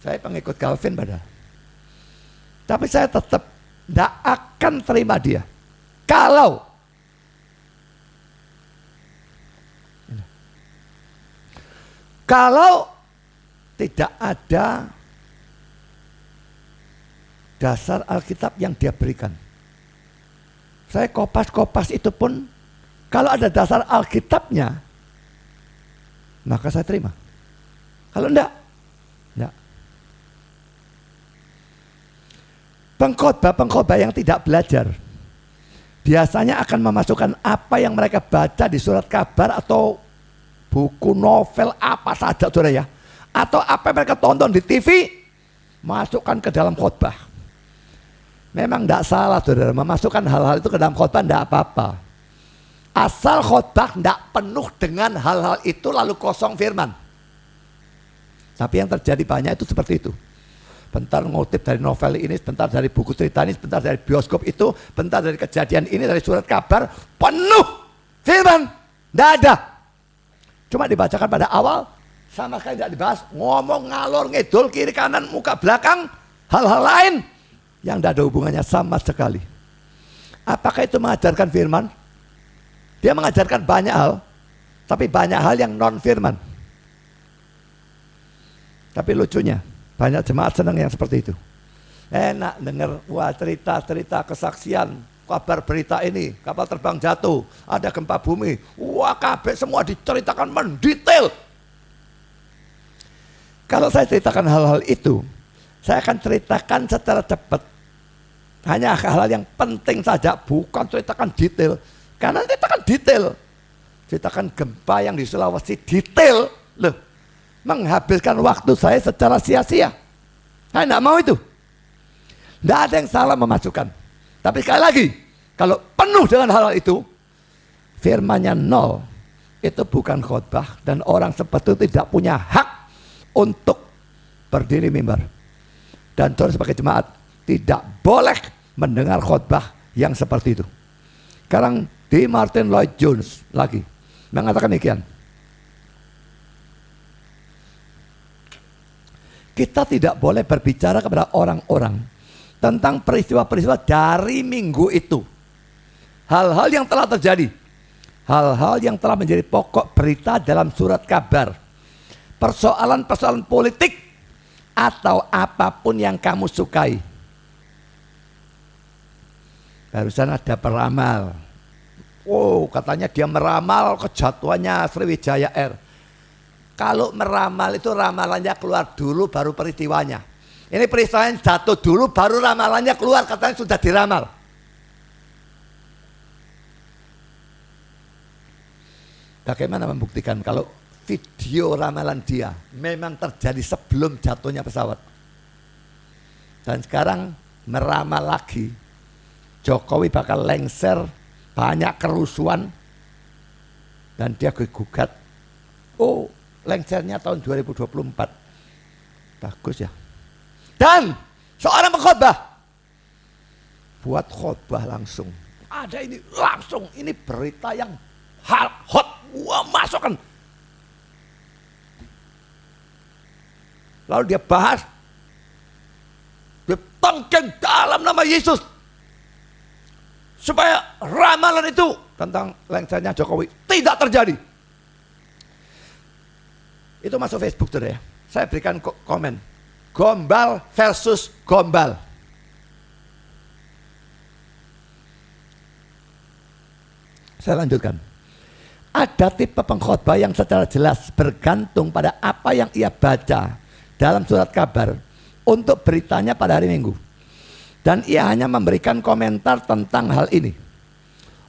Saya pengikut Calvin padahal. Tapi saya tetap tidak akan terima dia. Kalau tidak ada dasar Alkitab yang dia berikan. Saya kopas-kopas itu pun, kalau ada dasar Alkitabnya, maka saya terima. Kalau enggak. Pengkhotbah yang tidak belajar biasanya akan memasukkan apa yang mereka baca di surat kabar atau buku novel apa saja, saudara ya, atau apa yang mereka tonton di TV, masukkan ke dalam khotbah. Memang tidak salah, saudara, memasukkan hal-hal itu ke dalam khotbah, tidak apa-apa, asal khotbah tidak penuh dengan hal-hal itu lalu kosong firman. Tapi yang terjadi banyak itu seperti itu. Bentar ngutip dari novel ini, bentar dari buku cerita ini, bentar dari bioskop itu, bentar dari kejadian ini, dari surat kabar, penuh firman, tidak ada. Cuma dibacakan pada awal, sama sekali tidak dibahas, ngomong ngalor ngidul kiri kanan muka belakang, hal-hal lain yang tidak ada hubungannya sama sekali. Apakah itu mengajarkan firman? Dia mengajarkan banyak hal, tapi banyak hal yang non firman. Tapi lucunya, banyak jemaat senang yang seperti itu. Enak dengar, wah cerita-cerita kesaksian, kabar berita ini, kapal terbang jatuh, ada gempa bumi, wah kabeh semua diceritakan mendetail. Kalau saya ceritakan hal-hal itu, saya akan ceritakan secara cepat. Hanya hal-hal yang penting saja, bukan ceritakan detail. Karena ceritakan detail, ceritakan gempa yang di Sulawesi detail, loh, menghabiskan waktu saya secara sia-sia. Saya tidak mau itu. Tidak ada yang salah memasukkan. Tapi sekali lagi, kalau penuh dengan hal-hal itu, firmannya nol, itu bukan khotbah, dan orang seperti itu tidak punya hak untuk berdiri mimbar. Dan saudara sebagai jemaat tidak boleh mendengar khotbah yang seperti itu. Sekarang D. Martin Lloyd Jones lagi mengatakan demikian. Kita tidak boleh berbicara kepada orang-orang tentang peristiwa-peristiwa dari minggu itu. Hal-hal yang telah terjadi. Hal-hal yang telah menjadi pokok berita dalam surat kabar. Persoalan-persoalan politik atau apapun yang kamu sukai. Barusan ada peramal. Oh, katanya dia meramal kejatuhannya Sriwijaya Air. Kalau meramal itu ramalannya keluar dulu baru peristiwanya. Ini peristiwanya jatuh dulu baru ramalannya keluar, katanya sudah diramal. Bagaimana membuktikan kalau video ramalan dia memang terjadi sebelum jatuhnya pesawat? Dan sekarang meramal lagi, Jokowi bakal lengser, banyak kerusuhan, dan dia gugat. Oh, lengsernya tahun 2024. Bagus ya. Dan seorang pengkhotbah buat khotbah langsung. Ada ini langsung, ini berita yang hot, wah masukkan. Lalu dia bahas, dia tongkeng dalam nama Yesus, supaya ramalan itu tentang lengsernya Jokowi tidak terjadi. Itu masuk Facebook tuh ya. Saya berikan komen. Gombal versus gombal. Saya lanjutkan. Ada tipe pengkhotbah yang secara jelas bergantung pada apa yang ia baca dalam surat kabar untuk beritanya pada hari Minggu. Dan ia hanya memberikan komentar tentang hal ini.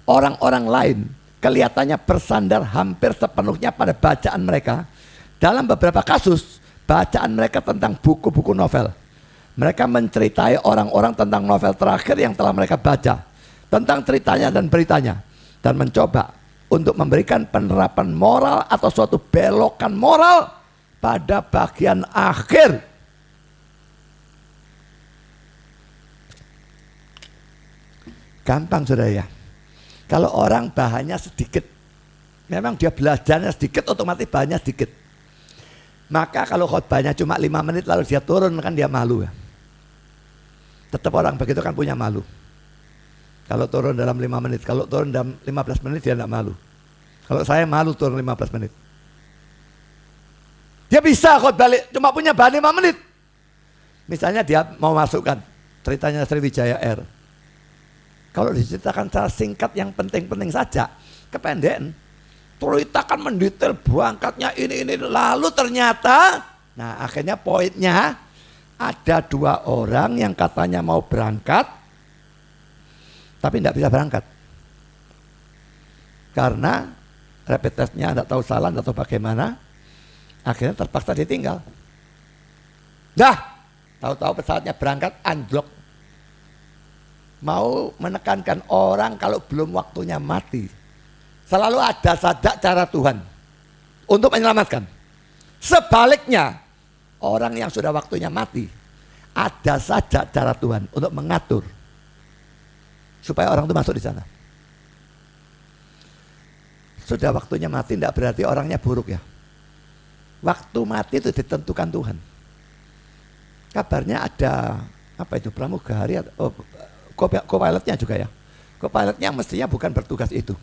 Orang-orang lain kelihatannya bersandar hampir sepenuhnya pada bacaan mereka. Dalam beberapa kasus, bacaan mereka tentang buku-buku novel. Mereka menceritai orang-orang tentang novel terakhir yang telah mereka baca, tentang ceritanya dan beritanya, dan mencoba untuk memberikan penerapan moral atau suatu belokan moral pada bagian akhir. Gampang saudara ya. Kalau orang bahannya sedikit, memang dia belajarnya sedikit, otomatis bahannya sedikit. Maka kalau khotbahnya cuma 5 menit lalu dia turun, kan dia malu ya. Tetap orang begitu kan punya malu. Kalau turun dalam 5 menit, kalau turun dalam 15 menit dia tidak malu. Kalau saya malu turun 15 menit. Dia bisa khotbah cuma punya bahan 5 menit. Misalnya dia mau masukkan ceritanya Sriwijaya Air. Kalau diceritakan secara singkat yang penting-penting saja, kependekan. Ceritakan mendetail berangkatnya ini. Lalu ternyata, nah akhirnya poinnya, ada 2 orang yang katanya mau berangkat, tapi tidak bisa berangkat. Karena rapid testnya tidak tahu salah, tidak tahu bagaimana, akhirnya terpaksa ditinggal. Tahu-tahu pesawatnya berangkat, anjlok. Mau menekankan orang kalau belum waktunya mati. Selalu ada saja cara Tuhan untuk menyelamatkan. Sebaliknya, orang yang sudah waktunya mati, ada saja cara Tuhan untuk mengatur supaya orang itu masuk di sana. Sudah waktunya mati tidak berarti orangnya buruk ya. Waktu mati itu ditentukan Tuhan. Kabarnya ada pramugari atau co-pilotnya juga ya. Co-pilotnya mestinya bukan bertugas itu.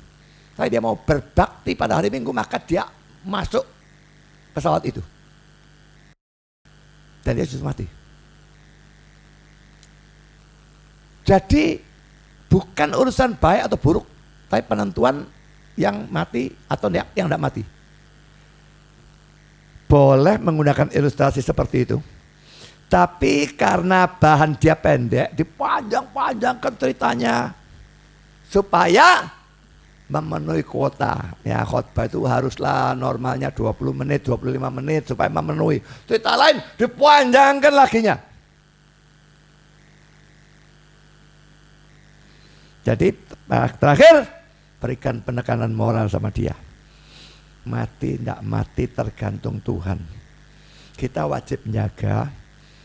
Tapi dia mau berbakti pada hari Minggu, maka dia masuk pesawat itu. Dan dia justru mati. Jadi bukan urusan baik atau buruk, tapi penentuan yang mati atau yang tidak mati. Boleh menggunakan ilustrasi seperti itu. Tapi karena bahan dia pendek, dipanjang-panjangkan ceritanya supaya memenuhi kuota. Ya, khotbah itu haruslah normalnya 20 menit, 25 menit supaya memenuhi. Cerita lain dipanjangkan laginya. Jadi terakhir berikan penekanan moral sama dia. Mati tidak mati tergantung Tuhan. Kita wajib menjaga,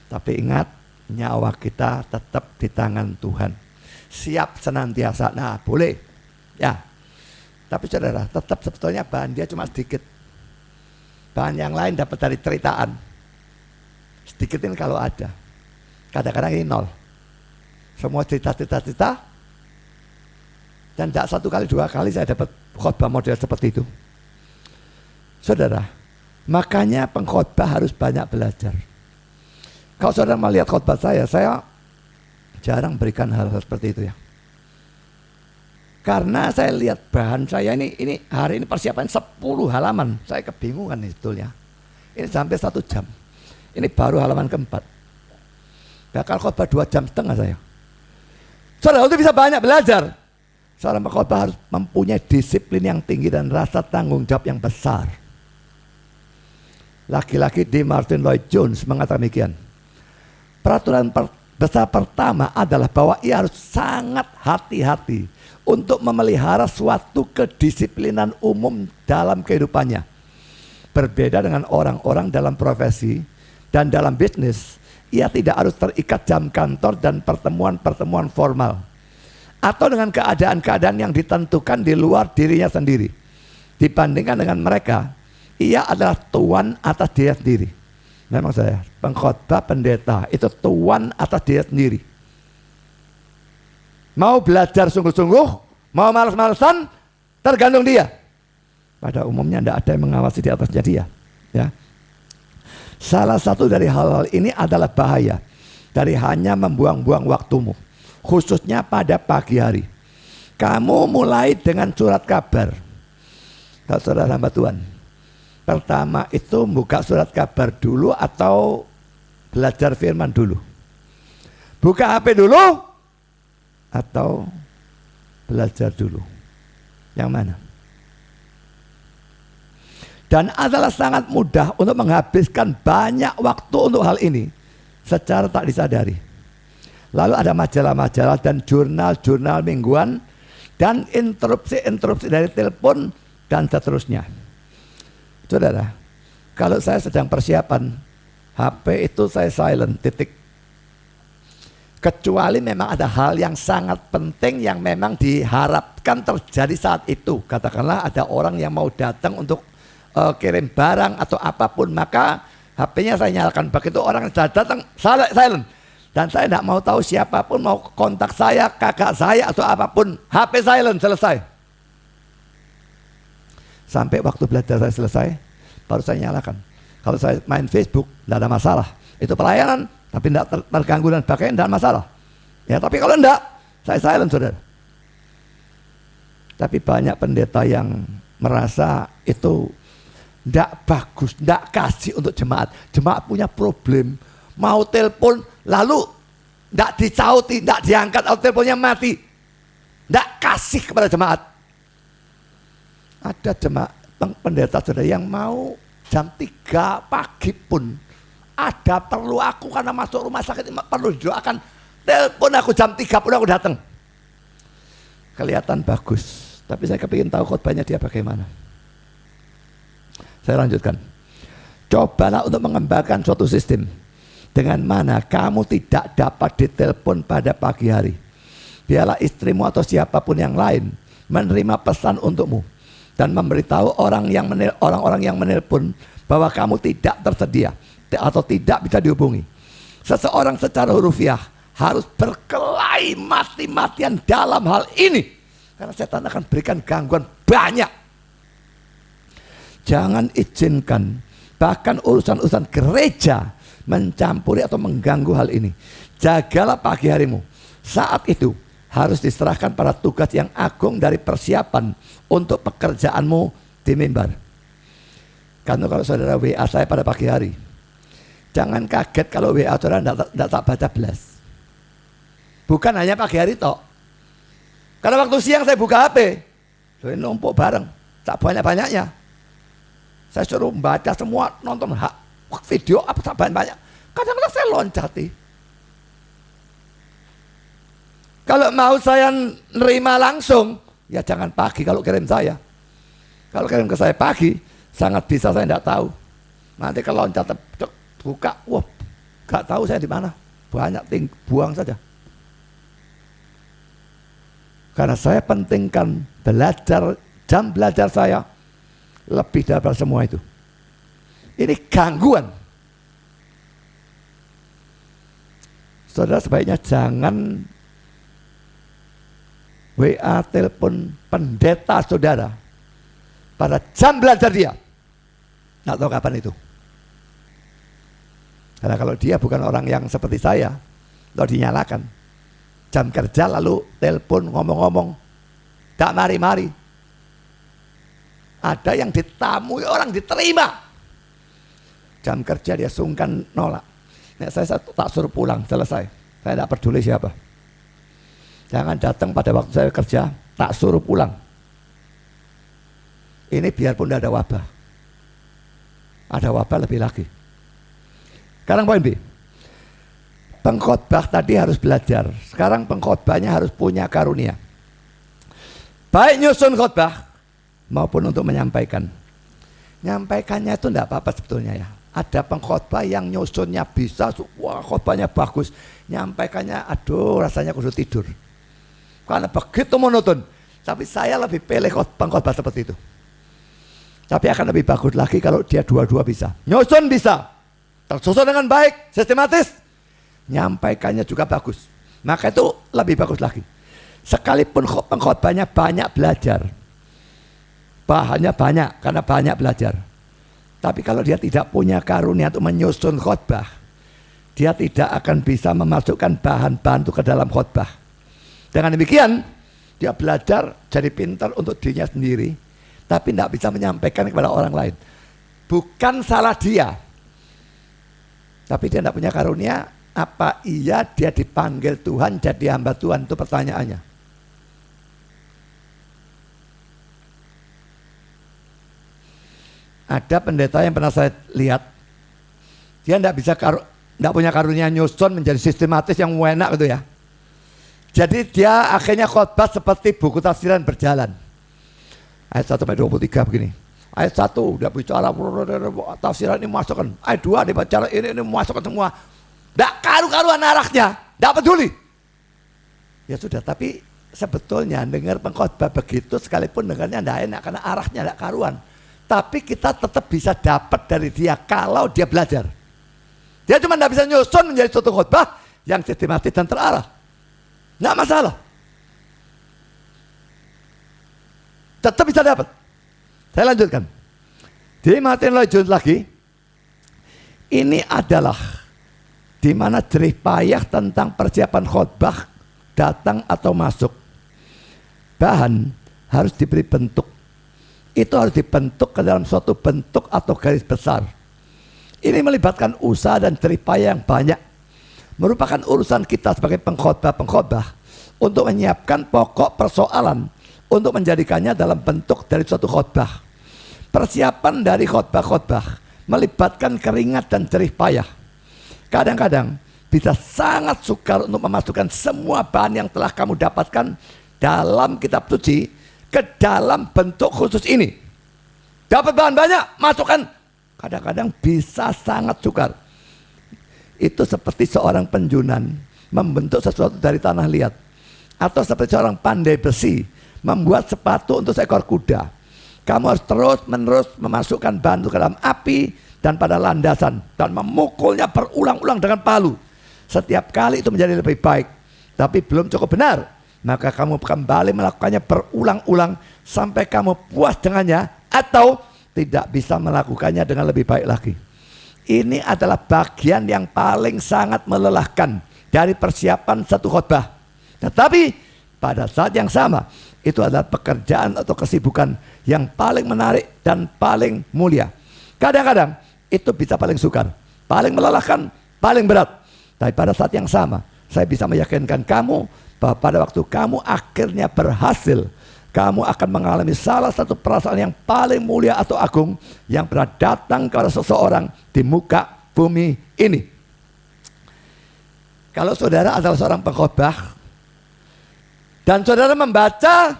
tapi ingat nyawa kita tetap di tangan Tuhan. Siap senantiasa. Nah boleh ya. Tapi saudara, tetap sebetulnya bahan dia cuma sedikit. Bahan yang lain dapat dari ceritaan. Sedikit ini kalau ada. Kadang-kadang ini 0. Semua cerita. Dan tidak 1 kali 2 kali saya dapat khotbah model seperti itu. Saudara, makanya pengkhotbah harus banyak belajar. Kalau saudara melihat khotbah saya jarang berikan hal-hal seperti itu ya. Karena saya lihat bahan saya ini hari ini persiapan 10 halaman. Saya kebingungan nih sebetulnya. Ini sampai 1 jam. Ini baru halaman keempat. Bakal khotbah 2,5 jam saya. Saudara itu bisa banyak belajar. Seorang pengkhotbah harus mempunyai disiplin yang tinggi dan rasa tanggung jawab yang besar. Laki-laki D. Martin Lloyd Jones mengatakan demikian. Peraturan besar pertama adalah bahwa ia harus sangat hati-hati untuk memelihara suatu kedisiplinan umum dalam kehidupannya. Berbeda dengan orang-orang dalam profesi dan dalam bisnis, ia tidak harus terikat jam kantor dan pertemuan-pertemuan formal. Atau dengan keadaan-keadaan yang ditentukan di luar dirinya sendiri. Dibandingkan dengan mereka, ia adalah tuan atas diri sendiri. Memang saya, pengkhotbah pendeta, itu tuan atas diri sendiri. Mau belajar sungguh-sungguh, mau malas-malasan, tergantung dia. Pada umumnya tidak ada yang mengawasi di atasnya dia. Ya. Salah satu dari hal-hal ini adalah bahaya dari hanya membuang-buang waktumu, khususnya pada pagi hari. Kamu mulai dengan surat kabar. Kalau saudara hamba Tuhan, pertama itu buka surat kabar dulu atau belajar firman dulu? Buka HP dulu atau belajar dulu? Yang mana? Dan adalah sangat mudah untuk menghabiskan banyak waktu untuk hal ini secara tak disadari. Lalu ada majalah-majalah dan jurnal-jurnal mingguan dan interupsi dari telepon dan seterusnya. Saudara, kalau saya sedang persiapan, HP itu saya silent, titik. Kecuali memang ada hal yang sangat penting yang memang diharapkan terjadi saat itu. Katakanlah ada orang yang mau datang untuk kirim barang atau apapun, maka HP-nya saya nyalakan. Begitu orang datang, silent. Dan saya tidak mau tahu siapapun mau kontak saya, kakak saya atau apapun. HP silent, selesai. Sampai waktu belajar saya selesai, baru saya nyalakan. Kalau saya main Facebook, tidak ada masalah. Itu pelayanan, tapi tidak terganggu dan sebagainya, tidak ada masalah. Ya, tapi kalau tidak, saya silent, saudara. Tapi banyak pendeta yang merasa itu tidak bagus, tidak kasih untuk jemaat. Jemaat punya problem. Mau telepon, lalu tidak dicauti, tidak diangkat, atau teleponnya mati. Tidak kasih kepada jemaat. Ada jemaat pendeta saudara yang mau jam 3 pagi pun ada perlu aku karena masuk rumah sakit perlu didoakan. Telepon aku jam 3 pun aku datang. Kelihatan bagus. Tapi saya kepingin tahu khotbahnya dia bagaimana. Saya lanjutkan. Cobalah untuk mengembangkan suatu sistem dengan mana kamu tidak dapat ditelepon pada pagi hari. Biarlah istrimu atau siapapun yang lain menerima pesan untukmu dan memberitahu orang-orang yang menelpon bahwa kamu tidak tersedia atau tidak bisa dihubungi. Seseorang secara hurufiah harus berkelahi mati-matian dalam hal ini. Karena setan akan berikan gangguan banyak. Jangan izinkan bahkan urusan-urusan gereja mencampuri atau mengganggu hal ini. Jagalah pagi harimu. Saat itu harus diserahkan pada tugas yang agung dari persiapan untuk pekerjaanmu di mimbar. Karena kalau saudara WA saya pada pagi hari, jangan kaget kalau WA saudara tidak tak baca belas. Bukan hanya pagi hari toh. Karena waktu siang saya buka HP, saya numpuk bareng, tak banyak-banyaknya. Saya suruh baca semua, nonton video apa tak banyak-banyak. Kadang-kadang saya loncati. Kalau mau saya nerima langsung, ya jangan pagi kalau kirim saya. Kalau kirim ke saya pagi, sangat bisa saya tidak tahu. Nanti kalau loncat buka, wah, gak tahu saya di mana. Banyak buang saja. Karena saya pentingkan jam belajar saya lebih daripada semua itu. Ini gangguan. Saudara sebaiknya jangan WA telepon pendeta saudara pada jam belajar dia. Nggak tahu kapan itu. Karena kalau dia bukan orang yang seperti saya, kalau dinyalakan jam kerja lalu telepon ngomong-ngomong, tak mari-mari. Ada yang ditamui orang diterima. Jam kerja dia sungkan nolak. Nah, saya tak suruh pulang, selesai. Saya tidak peduli siapa. Jangan datang pada waktu saya kerja, tak suruh pulang. Ini biarpun tidak ada wabah. Ada wabah lebih lagi. Sekarang poin B. Pengkhotbah tadi harus belajar. Sekarang pengkhotbahnya harus punya karunia. Baik nyusun khotbah maupun untuk menyampaikan. Nyampaikannya itu tidak apa-apa sebetulnya ya. Ada pengkhotbah yang nyusunnya bisa, wah khotbahnya bagus. Nyampaikannya aduh rasanya kudu tidur. Karena begitu monoton. Tapi saya lebih pilih pengkhotbah seperti itu. Tapi akan lebih bagus lagi kalau dia dua-dua bisa. Nyusun bisa, tersusun dengan baik, sistematis. Nyampaikannya juga bagus. Maka itu lebih bagus lagi. Sekalipun pengkhotbahnya banyak belajar, bahannya banyak karena banyak belajar. Tapi kalau dia tidak punya karunia untuk menyusun khotbah, dia tidak akan bisa memasukkan bahan-bahan itu ke dalam khotbah. Dengan demikian, dia belajar jadi pintar untuk dirinya sendiri, tapi tidak bisa menyampaikan kepada orang lain. Bukan salah dia, tapi dia tidak punya karunia. Apa iya dia dipanggil Tuhan jadi hamba Tuhan? Itu pertanyaannya. Ada pendeta yang pernah saya lihat, dia tidak punya karunia nyusun menjadi sistematis yang enak gitu ya. Jadi dia akhirnya khotbah seperti buku tafsiran berjalan. Ayat 1-23 begini. Ayat 1 dia bicara tafsiran ini masukkan. Ayat 2 dia bicara ini masukkan semua. Tidak karu-karuan arahnya, tidak peduli. Ya sudah, tapi sebetulnya dengar pengkhotbah begitu sekalipun dengarnya tidak enak karena arahnya tidak karuan. Tapi kita tetap bisa dapat dari dia kalau dia belajar. Dia cuma tidak bisa nyusun menjadi suatu khotbah yang sistematis dan terarah. Nggak masalah. Tetap bisa dapat. Saya lanjutkan. Di Martin Lloyd Jones lagi, ini adalah di mana jerih payah tentang persiapan khotbah datang atau masuk. Bahan harus diberi bentuk. Itu harus dibentuk ke dalam suatu bentuk atau garis besar. Ini melibatkan usaha dan jerih payah yang banyak. Merupakan urusan kita sebagai pengkhotbah untuk menyiapkan pokok persoalan untuk menjadikannya dalam bentuk dari suatu khotbah. Persiapan dari khotbah melibatkan keringat dan jerih payah. Kadang-kadang bisa sangat sukar untuk memasukkan semua bahan yang telah kamu dapatkan dalam kitab suci ke dalam bentuk khusus ini. Dapat bahan banyak, masukkan. Kadang-kadang bisa sangat sukar. Itu seperti seorang penjunan membentuk sesuatu dari tanah liat, atau seperti seorang pandai besi membuat sepatu untuk seekor kuda. Kamu harus terus-menerus memasukkan bahan itu ke dalam api dan pada landasan dan memukulnya berulang-ulang dengan palu. Setiap kali itu menjadi lebih baik, tapi belum cukup benar. Maka kamu kembali melakukannya berulang-ulang sampai kamu puas dengannya atau tidak bisa melakukannya dengan lebih baik lagi. Ini adalah bagian yang paling sangat melelahkan dari persiapan satu khotbah. Tetapi pada saat yang sama, itu adalah pekerjaan atau kesibukan yang paling menarik dan paling mulia. Kadang-kadang itu bisa paling sukar, paling melelahkan, paling berat. Tapi pada saat yang sama, saya bisa meyakinkan kamu bahwa pada waktu kamu akhirnya berhasil, kamu akan mengalami salah satu perasaan yang paling mulia atau agung yang pernah datang kepada seseorang di muka bumi ini. Kalau saudara adalah seorang pengkhotbah dan saudara membaca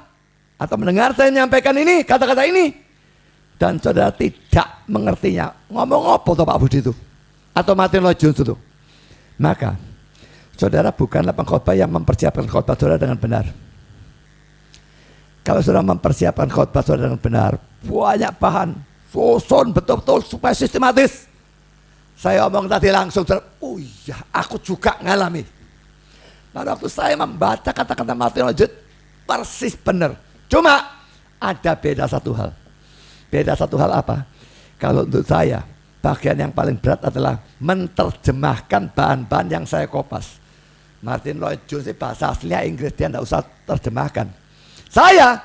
atau mendengar saya menyampaikan ini, kata-kata ini, dan saudara tidak mengertinya, ngomong apa tuh Pak Budi itu atau Martin Lloyd Jones itu, maka saudara bukanlah pengkhotbah yang mempersiapkan khotbah saudara dengan benar. Kalau saudara mempersiapkan khotbah saudara dengan benar, banyak bahan, susun betul-betul supaya sistematis. Saya omong tadi langsung, oh iya, aku juga ngalami. Pada waktu saya membaca kata-kata Martin Lloyd Jones, persis benar. Cuma ada beda satu hal. Beda satu hal apa? Kalau untuk saya, bagian yang paling berat adalah menerjemahkan bahan-bahan yang saya kopas. Martin Lloyd Jones bahasa aslinya Inggris, dia tidak usah terjemahkan. Saya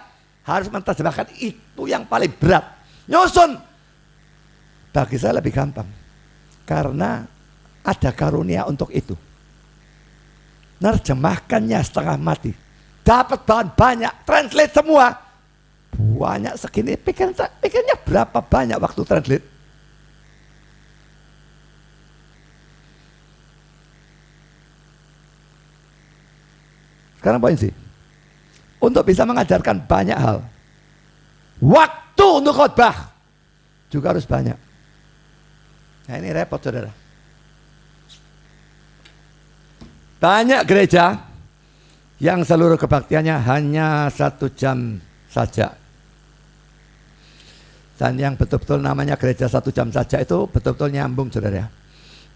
harus menerjemahkan, itu yang paling berat. Nyusun bagi saya lebih gampang karena ada karunia untuk itu. Nerjemahkannya setengah mati, dapat bahan banyak, translate semua banyak segini. Pikirnya berapa banyak waktu translate? Sekarang poin sih, untuk bisa mengajarkan banyak hal, waktu untuk khotbah juga harus banyak. Nah ini repot saudara. Banyak gereja yang seluruh kebaktiannya hanya 1 jam saja. Dan yang betul-betul namanya gereja 1 jam saja itu betul-betul nyambung saudara ya.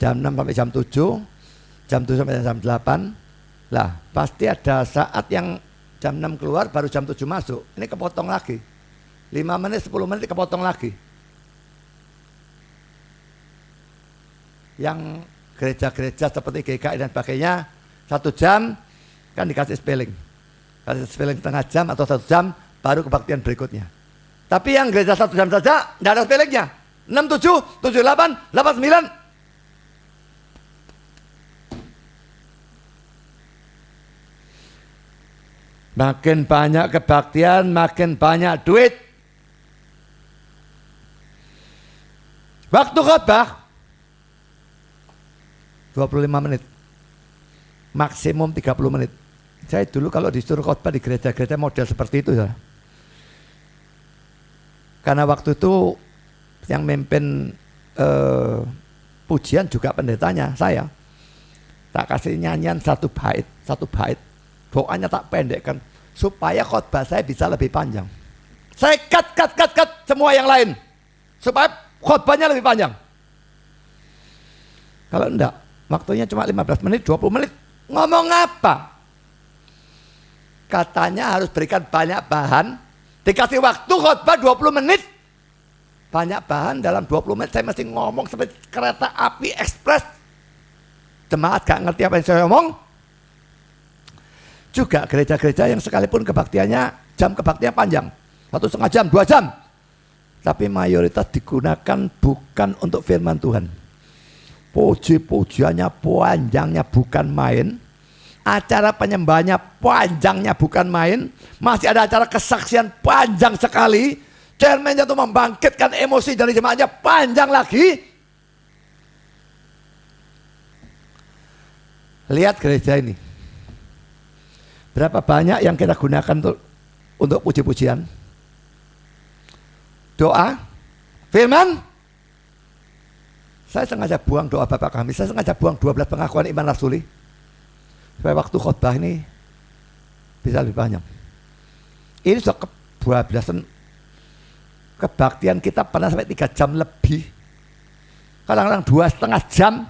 Jam 6 sampai jam 7, jam 7 sampai jam 8. Lah pasti ada saat yang jam 6 keluar baru jam 7 masuk. Ini kepotong lagi 5 menit 10 menit kepotong lagi. Yang gereja-gereja seperti GKI dan sebagainya 1 jam kan dikasih spelling. Kasih spelling setengah jam atau 1 jam baru kebaktian berikutnya. Tapi yang gereja 1 jam saja tidak ada spellingnya. 67, 78, 89. Makin banyak kebaktian, makin banyak duit. Waktu khotbah 25 menit. Maksimum 30 menit. Saya dulu kalau disuruh khotbah di gereja-gereja model seperti itu ya. Karena waktu itu yang memimpin pujian juga pendetanya saya. Tak kasih nyanyian satu bait. Doanya tak pendekkan supaya khotbah saya bisa lebih panjang. Saya cut semua yang lain supaya khotbahnya lebih panjang. Kalau enggak, Waktunya cuma 15 menit, 20 menit. Ngomong apa? Katanya harus berikan banyak bahan. Dikasih waktu khotbah 20 menit. Banyak bahan dalam 20 menit saya mesti ngomong seperti kereta api ekspres. Jemaat gak ngerti apa yang saya ngomong. Juga gereja-gereja yang sekalipun kebaktiannya, jam kebaktiannya panjang. 1,5 jam, 2 jam. Tapi mayoritas digunakan bukan untuk firman Tuhan. Puji-pujiannya panjangnya bukan main. Acara penyembahannya panjangnya bukan main. Masih ada acara kesaksian panjang sekali. Chairman-nya itu membangkitkan emosi dari jemaatnya panjang lagi. Lihat gereja ini. Berapa banyak yang kita gunakan untuk puji-pujian? Doa, firman. Saya sengaja buang doa Bapak kami. Saya sengaja buang 12 pengakuan iman rasuli. Supaya waktu khotbah ini bisa lebih banyak. Ini sudah kebablasan. Kebaktian kita pernah sampai 3 jam lebih. Kadang-kadang 2,5 jam.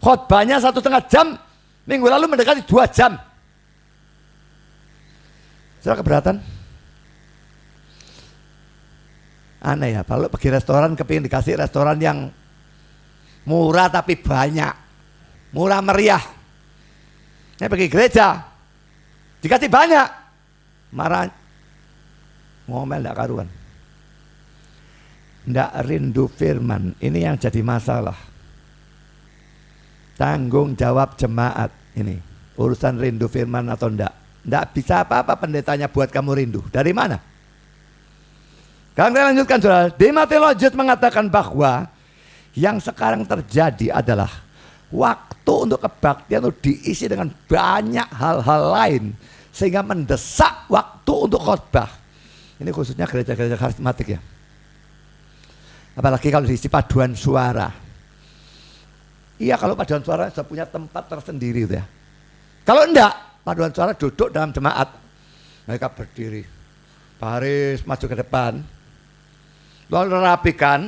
Khotbahnya 1,5 jam. Minggu lalu mendekati 2 jam. Sudah keberatan? Aneh ya, kalau pergi restoran kepingin dikasih restoran yang murah tapi banyak. Murah meriah. Ini pergi gereja. Dikasih banyak. Marah. Ngomel gak karuan. Nggak rindu firman. Ini yang jadi masalah. Tanggung jawab jemaat ini. Urusan rindu firman atau enggak. Nggak bisa apa-apa pendetanya buat kamu rindu. Dari mana? Sekarang saya lanjutkan saudara. Timotius mengatakan bahwa yang sekarang terjadi adalah waktu untuk kebaktian itu diisi dengan banyak hal-hal lain. Sehingga mendesak waktu untuk khotbah. Ini khususnya gereja-gereja karismatik ya. Apalagi kalau diisi paduan suara. Iya, kalau paduan suara sudah punya tempat tersendiri itu ya. Kalau enggak, paduan suara duduk dalam jemaat. Mereka berdiri. Baris maju ke depan. Lalu rapikan.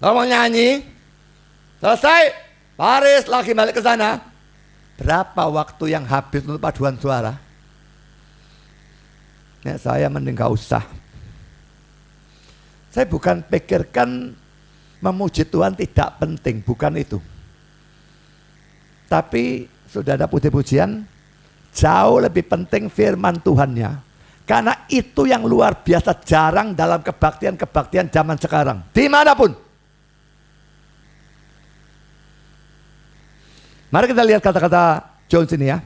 Lalu mau nyanyi. Selesai. Baris lagi balik ke sana. Berapa waktu yang habis untuk paduan suara? Ya, saya mending gak usah. Saya bukan pikirkan memuji Tuhan tidak penting, bukan itu. Tapi sudah ada puji-pujian, jauh lebih penting firman Tuhannya. Karena itu yang luar biasa jarang dalam kebaktian-kebaktian zaman sekarang. Dimanapun. Mari kita lihat kata-kata Jones ini ya.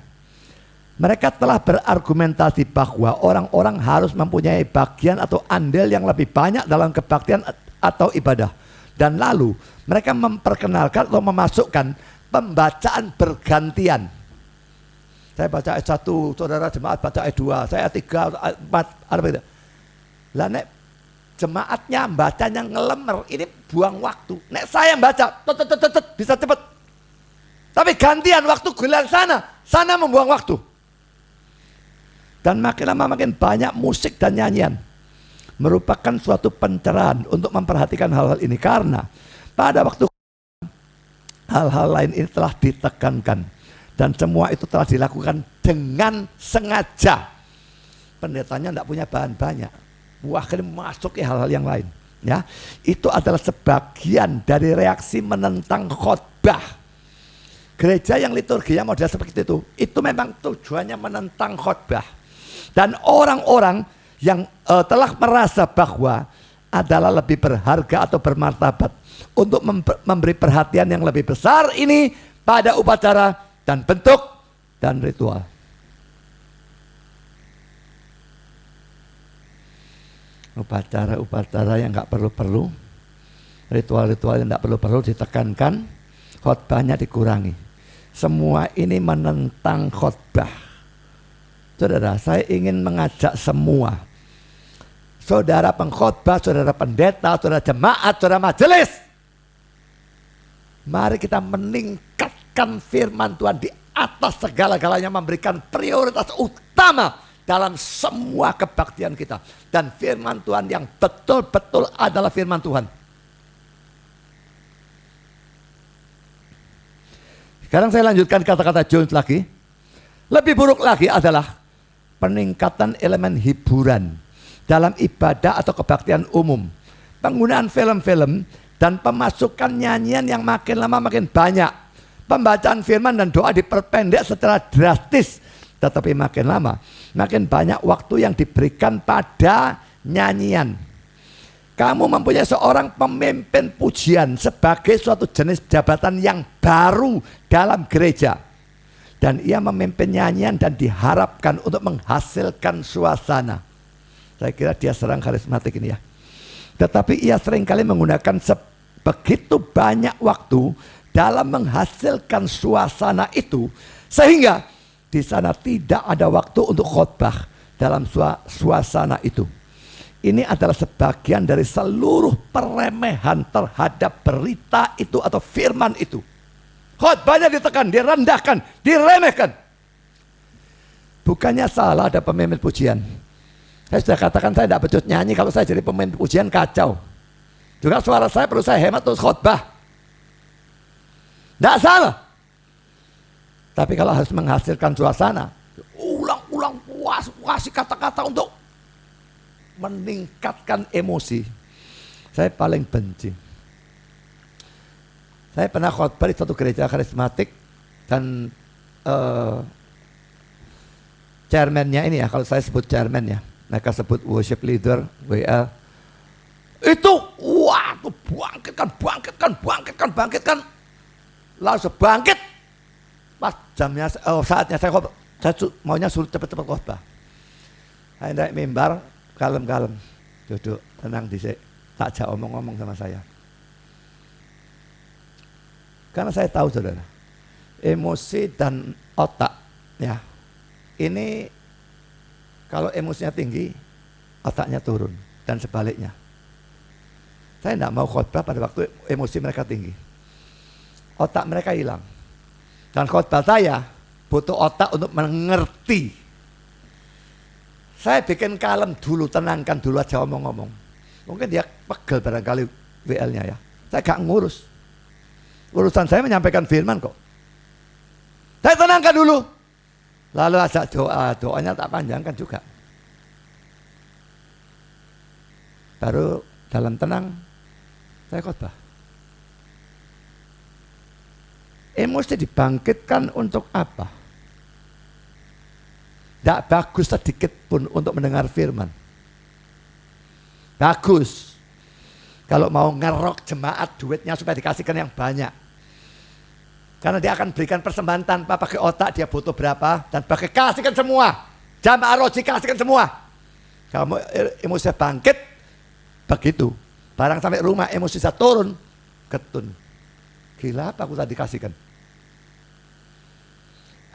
Mereka telah berargumentasi bahwa orang-orang harus mempunyai bagian atau andil yang lebih banyak dalam kebaktian atau ibadah. Dan lalu mereka memperkenalkan atau memasukkan pembacaan bergantian. Saya baca ayat 1, saudara jemaat baca ayat 2, saya ayat 3, ayat 4, apa itu. Lah nek jemaatnya bacanya ngelemer, ini buang waktu. Nek saya baca, bisa cepat. Tapi gantian waktu gelar sana membuang waktu. Dan makin lama makin banyak musik dan nyanyian. Merupakan suatu pencerahan untuk memperhatikan hal-hal ini. Karena pada waktu hal-hal lain ini telah ditekankan. Dan semua itu telah dilakukan dengan sengaja. Pendetanya tidak punya bahan banyak. Akhirnya masuk ke hal-hal yang lain. Ya, itu adalah sebagian dari reaksi menentang khotbah. Gereja yang liturginya model seperti itu memang tujuannya menentang khotbah. Dan orang-orang yang telah merasa bahwa adalah lebih berharga atau bermartabat untuk memberi perhatian yang lebih besar ini pada upacara dan bentuk dan ritual. Upacara-upacara yang nggak perlu-perlu, ritual-ritual yang nggak perlu-perlu ditekankan, khotbahnya dikurangi. Semua ini menentang khotbah. Saudara, saya ingin mengajak semua, saudara pengkhotbah, saudara pendeta, saudara jemaat, saudara majelis, mari kita meningkatkan firman Tuhan di atas segala-galanya, memberikan prioritas utama dalam semua kebaktian kita. Dan firman Tuhan yang betul-betul adalah firman Tuhan. Sekarang saya lanjutkan kata-kata Jones lagi. Lebih buruk lagi adalah peningkatan elemen hiburan dalam ibadah atau kebaktian umum. Penggunaan film-film dan pemasukan nyanyian yang makin lama makin banyak. Pembacaan firman dan doa diperpendek secara drastis. Tetapi makin lama makin banyak waktu yang diberikan pada nyanyian. Kamu mempunyai seorang pemimpin pujian sebagai suatu jenis jabatan yang baru dalam gereja. Dan ia memimpin nyanyian dan diharapkan untuk menghasilkan suasana. Saya kira dia serang karismatik ini ya. Tetapi ia seringkali menggunakan begitu banyak waktu dalam menghasilkan suasana itu. Sehingga di sana tidak ada waktu untuk khotbah dalam suasana itu. Ini adalah sebagian dari seluruh peremehan terhadap berita itu atau firman itu. Khotbahnya ditekan, direndahkan, diremehkan. Bukannya salah ada pemimpin pujian. Saya sudah katakan saya tidak becus nyanyi, kalau saya jadi pemimpin pujian kacau. Juga suara saya perlu saya hemat untuk khotbah. Tidak salah. Tapi kalau harus menghasilkan suasana, ulang-ulang kasih kata-kata untuk meningkatkan emosi. Saya paling benci. Saya pernah khotbah di satu gereja karismatik dan chairman-nya ini ya, kalau saya sebut chairman ya, mereka sebut worship leader, WL. Itu waduh bangkitkan. Langsung bangkit. Pas jamnya, saatnya saya khotbah, saya maunya suruh cepat-cepat khotbah. Saya naik mimbar, kalem-kalem, duduk, tenang dhisik, tak jauh omong-omong sama saya. Karena saya tahu saudara, emosi dan otak ya, ini kalau emosinya tinggi, otaknya turun dan sebaliknya. Saya tidak mau khotbah pada waktu emosi mereka tinggi. Otak mereka hilang. Dan khotbah saya butuh otak untuk mengerti. Saya bikin kalem dulu, tenangkan dulu aja omong-omong. Mungkin dia pegel barangkali WL-nya ya. Saya gak ngurus. Urusan saya menyampaikan firman kok. Saya tenangkan dulu. Lalu ajak doa, doanya tak panjangkan juga. Baru dalam tenang, saya khotbah. Emosi dibangkitkan untuk apa? Tidak bagus sedikit pun untuk mendengar firman. Bagus. Kalau mau ngerok jemaat duitnya supaya dikasihkan yang banyak. Karena dia akan berikan persembahan tanpa pakai otak, dia butuh berapa dan pakai kasihkan semua. Jamaah roji kasihkan semua. Kalau emosi bangkit, begitu. Barang sampai rumah emosi saya turun, ketun. Gila apa aku tadi kasihkan.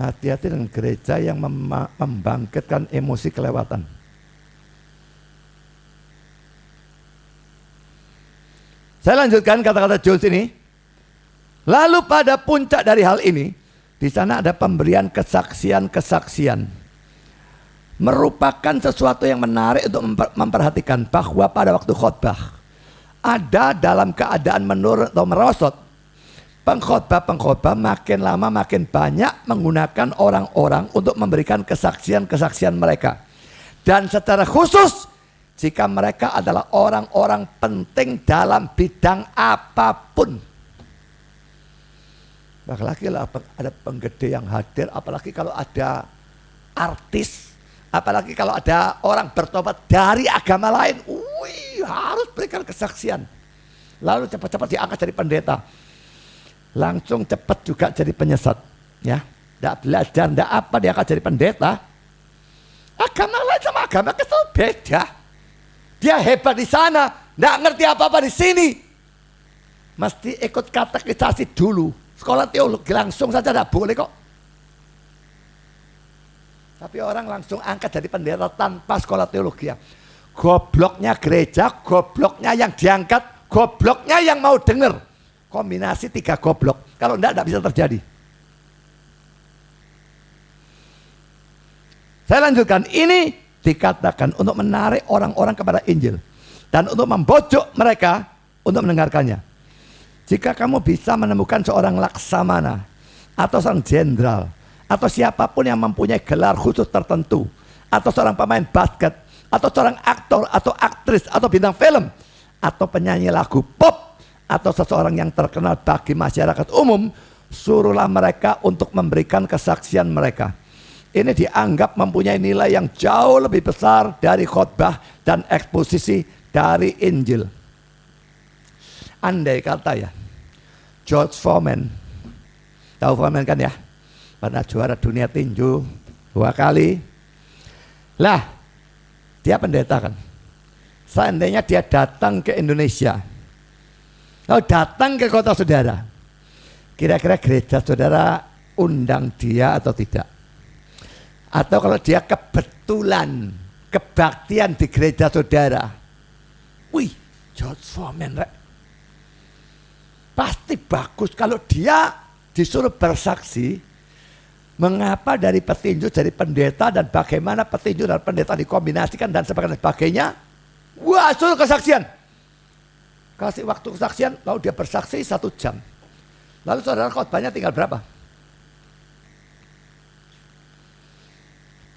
Hati-hati dengan gereja yang membangkitkan emosi kelewatan. Saya lanjutkan kata-kata Jules ini. Lalu pada puncak dari hal ini, di sana ada pemberian kesaksian-kesaksian. Merupakan sesuatu yang menarik untuk memperhatikan bahwa pada waktu khotbah ada dalam keadaan menurun atau merosot. Pengkhotbah makin lama makin banyak menggunakan orang-orang untuk memberikan kesaksian-kesaksian mereka. Dan secara khusus jika mereka adalah orang-orang penting dalam bidang apapun. Apalagi ada penggede yang hadir, apalagi kalau ada artis, apalagi kalau ada orang bertobat dari agama lain, harus berikan kesaksian. Lalu cepat-cepat diangkat jadi pendeta. Langsung cepat juga jadi penyesat. Ya, tidak belajar, tidak apa, dia akan jadi pendeta. Agama lain sama agama Kristen beda. Dia hebat di sana, tidak ngerti apa-apa di sini. Mesti ikut katekisasi dulu. Sekolah teologi langsung saja tidak boleh kok. Tapi orang langsung angkat jadi pendeta tanpa sekolah teologi. Gobloknya gereja, gobloknya yang diangkat, gobloknya yang mau dengar. Kombinasi 3 goblok. Kalau tidak bisa terjadi. Saya lanjutkan. Ini dikatakan untuk menarik orang-orang kepada Injil. Dan untuk membujuk mereka untuk mendengarkannya. Jika kamu bisa menemukan seorang laksamana atau seorang jenderal, atau siapapun yang mempunyai gelar khusus tertentu, atau seorang pemain basket, atau seorang aktor, atau aktris, atau bintang film, atau penyanyi lagu pop, atau seseorang yang terkenal bagi masyarakat umum, suruhlah mereka untuk memberikan kesaksian mereka. Ini dianggap mempunyai nilai yang jauh lebih besar dari khotbah dan eksposisi dari Injil. Andai kata ya, George Foreman, tahu Foreman kan ya, pernah juara dunia tinju 2 kali. Lah, dia pendeta kan. Seandainya dia datang ke Indonesia, kalau datang ke kota saudara, kira-kira gereja saudara undang dia atau tidak? Atau kalau dia kebetulan kebaktian di gereja saudara, wih, George Foreman pasti bagus. Kalau dia disuruh bersaksi mengapa dari petinju jadi pendeta dan bagaimana petinju dan pendeta dikombinasikan dan sebagainya, wah, suruh kesaksian. Kasih waktu kesaksian, lalu dia bersaksi 1 jam. Lalu saudara khotbahnya tinggal berapa?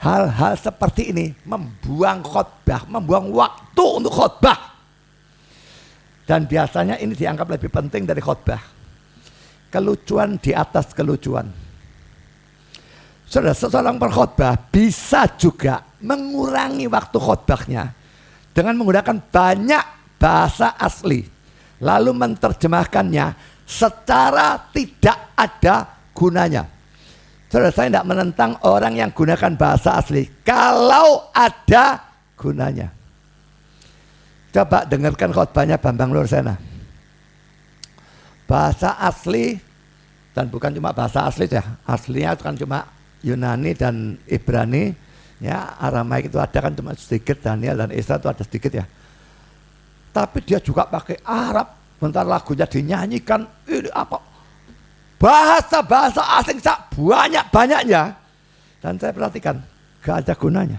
Hal-hal seperti ini membuang khotbah, membuang waktu untuk khotbah. Dan biasanya ini dianggap lebih penting dari khotbah. Kelucuan di atas kelucuan. Saudara, seorang berkhotbah bisa juga mengurangi waktu khotbahnya dengan menggunakan banyak bahasa asli, lalu menerjemahkannya secara tidak ada gunanya. Saudara, saya tidak menentang orang yang gunakan bahasa asli kalau ada gunanya. Coba dengarkan khotbahnya Bambang Nursena. Bahasa asli, dan bukan cuma bahasa asli ya, aslinya itu kan cuma Yunani dan Ibrani, ya, Aramaik itu ada kan cuma sedikit, Daniel dan Esra itu ada sedikit ya. Tapi dia juga pakai Arab, bentar lagunya dinyanyikan, ini apa? Bahasa-bahasa asing banyak-banyaknya. Dan saya perhatikan, gak ada gunanya.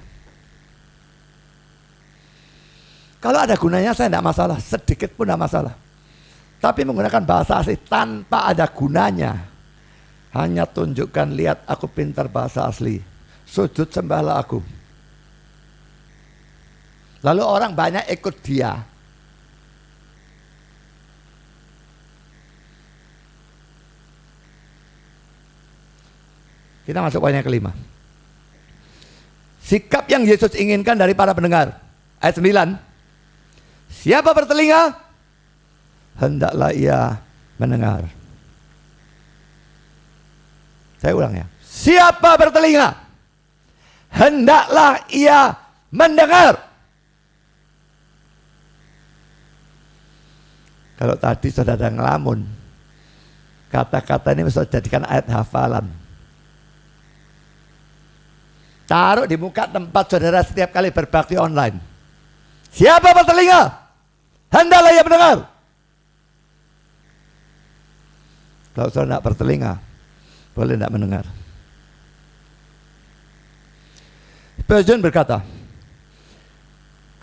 Kalau ada gunanya saya tidak masalah, sedikit pun tidak masalah. Tapi menggunakan bahasa asli tanpa ada gunanya, hanya tunjukkan, lihat aku pintar bahasa asli, sujud sembahlah aku. Lalu orang banyak ikut dia. Kita masuk poin yang kelima. Sikap yang Yesus inginkan dari para pendengar. Ayat 9. Siapa bertelinga, hendaklah ia mendengar. Saya ulang ya. Siapa bertelinga, hendaklah ia mendengar. Kalau tadi sudah ada ngelamun, kata-kata ini bisa jadikan ayat hafalan. Taruh di muka tempat saudara setiap kali berbakti online. Siapa bertelinga, hendaklah ia mendengar. Kalau saudara tidak bertelinga, boleh tidak mendengar. Spurgeon berkata,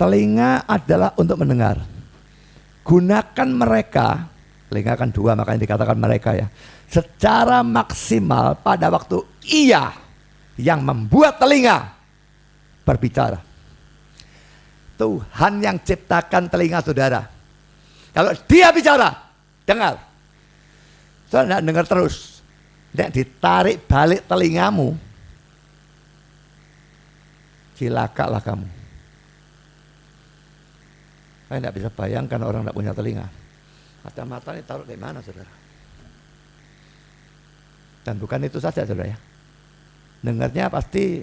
telinga adalah untuk mendengar. Gunakan mereka, telinga kan 2 makanya dikatakan mereka ya, secara maksimal pada waktu ia yang membuat telinga berbicara. Tuhan yang ciptakan telinga saudara. Kalau dia bicara, dengar. Saudara tidak dengar terus, tidak ditarik balik telingamu, cilakalah kamu. Saya tidak bisa bayangkan orang tidak punya telinga. Kacamata ini taruh di mana saudara? Dan bukan itu saja saudara ya. Dengarnya pasti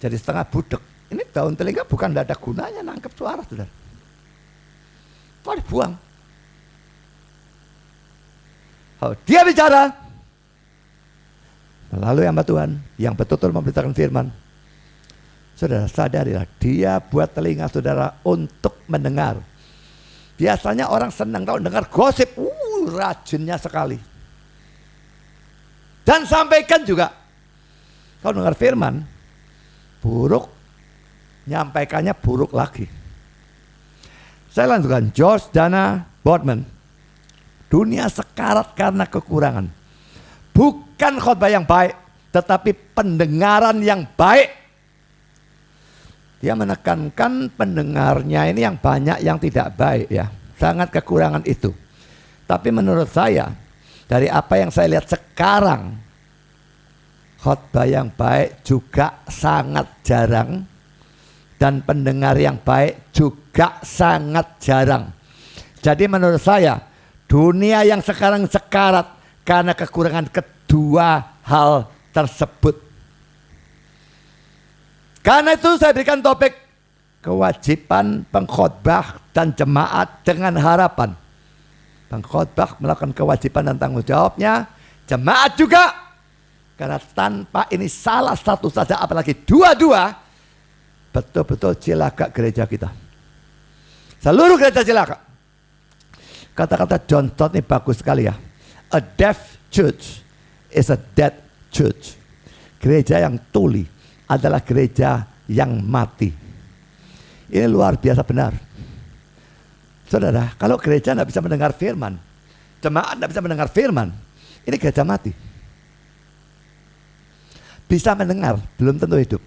jadi setengah budek. Ini daun telinga bukan tidak ada gunanya nangkep suara saudara. Kok dibuang? Kalau dia bicara melalui hamba Tuhan yang betul-betul memberitakan firman, saudara sadarilah, dia buat telinga saudara untuk mendengar. Biasanya orang senang kalau dengar gosip, rajinnya sekali. Dan sampaikan juga. Kalau dengar firman, buruk, nyampaikannya buruk lagi. Saya lanjutkan, George Dana Boardman. Dunia sekarat karena kekurangan. Bukan khotbah yang baik, tetapi pendengaran yang baik. Dia menekankan pendengarnya ini yang banyak yang tidak baik ya. Sangat kekurangan itu. Tapi menurut saya, dari apa yang saya lihat sekarang, khotbah yang baik juga sangat jarang. Dan pendengar yang baik juga sangat jarang. Jadi menurut saya, dunia yang sekarang sekarat karena kekurangan kedua hal tersebut. Karena itu saya berikan topik kewajiban pengkhotbah dan jemaat dengan harapan. Pengkhotbah melakukan kewajiban dan tanggung jawabnya, jemaat juga. Karena tanpa ini salah satu saja, apalagi dua-dua, betul-betul celaka gereja kita. Seluruh gereja celaka. Kata-kata John Stott ini bagus sekali ya. A deaf church is a dead church. Gereja yang tuli adalah gereja yang mati. Ini luar biasa benar. Saudara, kalau gereja tidak bisa mendengar firman, jemaat tidak bisa mendengar firman, ini gereja mati. Bisa mendengar, belum tentu hidup.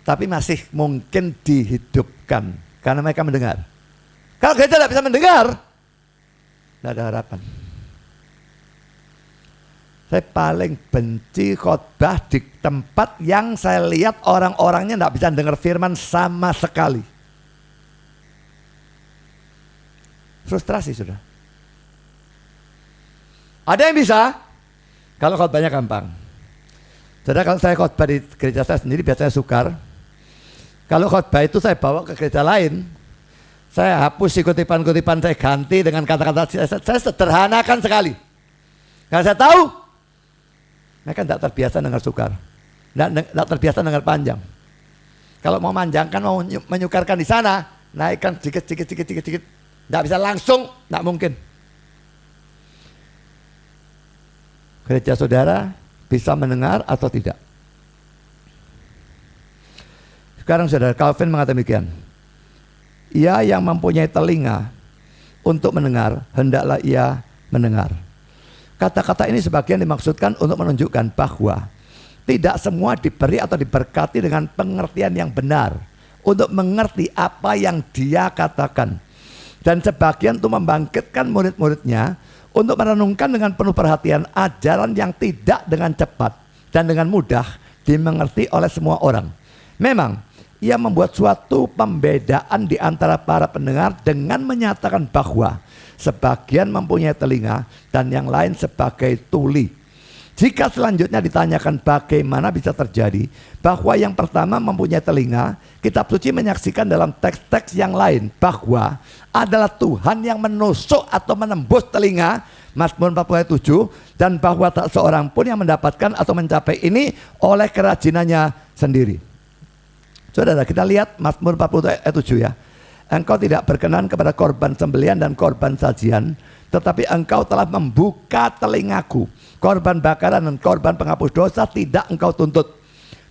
Tapi masih mungkin dihidupkan karena mereka mendengar. Kalau gereja tidak bisa mendengar, tidak ada harapan. Saya paling benci khotbah di tempat yang saya lihat orang-orangnya tidak bisa dengar firman sama sekali. Frustrasi sudah. Ada yang bisa, kalau khotbahnya gampang. Saudara, kalau saya khotbah di gereja saya sendiri biasanya sukar. Kalau khotbah itu saya bawa ke gereja lain, saya hapus kutipan-kutipan, saya ganti dengan kata-kata saya sederhanakan sekali. Karena saya tahu mereka tidak terbiasa dengar sukar, tidak terbiasa dengar panjang. Kalau mau manjangkan, mau menyukarkan di sana, naikkan sedikit, tidak bisa langsung, tidak mungkin. Gereja saudara bisa mendengar atau tidak? Sekarang saudara, Calvin mengatakan demikian. Ia yang mempunyai telinga untuk mendengar, hendaklah ia mendengar. Kata-kata ini sebagian dimaksudkan untuk menunjukkan bahwa tidak semua diberi atau diberkati dengan pengertian yang benar untuk mengerti apa yang dia katakan. Dan sebagian itu membangkitkan murid-muridnya untuk merenungkan dengan penuh perhatian ajaran yang tidak dengan cepat dan dengan mudah dimengerti oleh semua orang. Memang ia membuat suatu pembedaan di antara para pendengar dengan menyatakan bahwa sebagian mempunyai telinga dan yang lain sebagai tuli. Jika selanjutnya ditanyakan bagaimana bisa terjadi bahwa yang pertama mempunyai telinga, kitab suci menyaksikan dalam teks-teks yang lain bahwa adalah Tuhan yang menusuk atau menembus telinga, Mazmur 40 ayat 7, dan bahwa tak seorang pun yang mendapatkan atau mencapai ini oleh kerajinannya sendiri. Saudara, kita lihat Mazmur 40 ayat 7 ya. Engkau tidak berkenan kepada korban sembelihan dan korban sajian, tetapi engkau telah membuka telingaku. Korban bakaran dan korban penghapus dosa tidak engkau tuntut.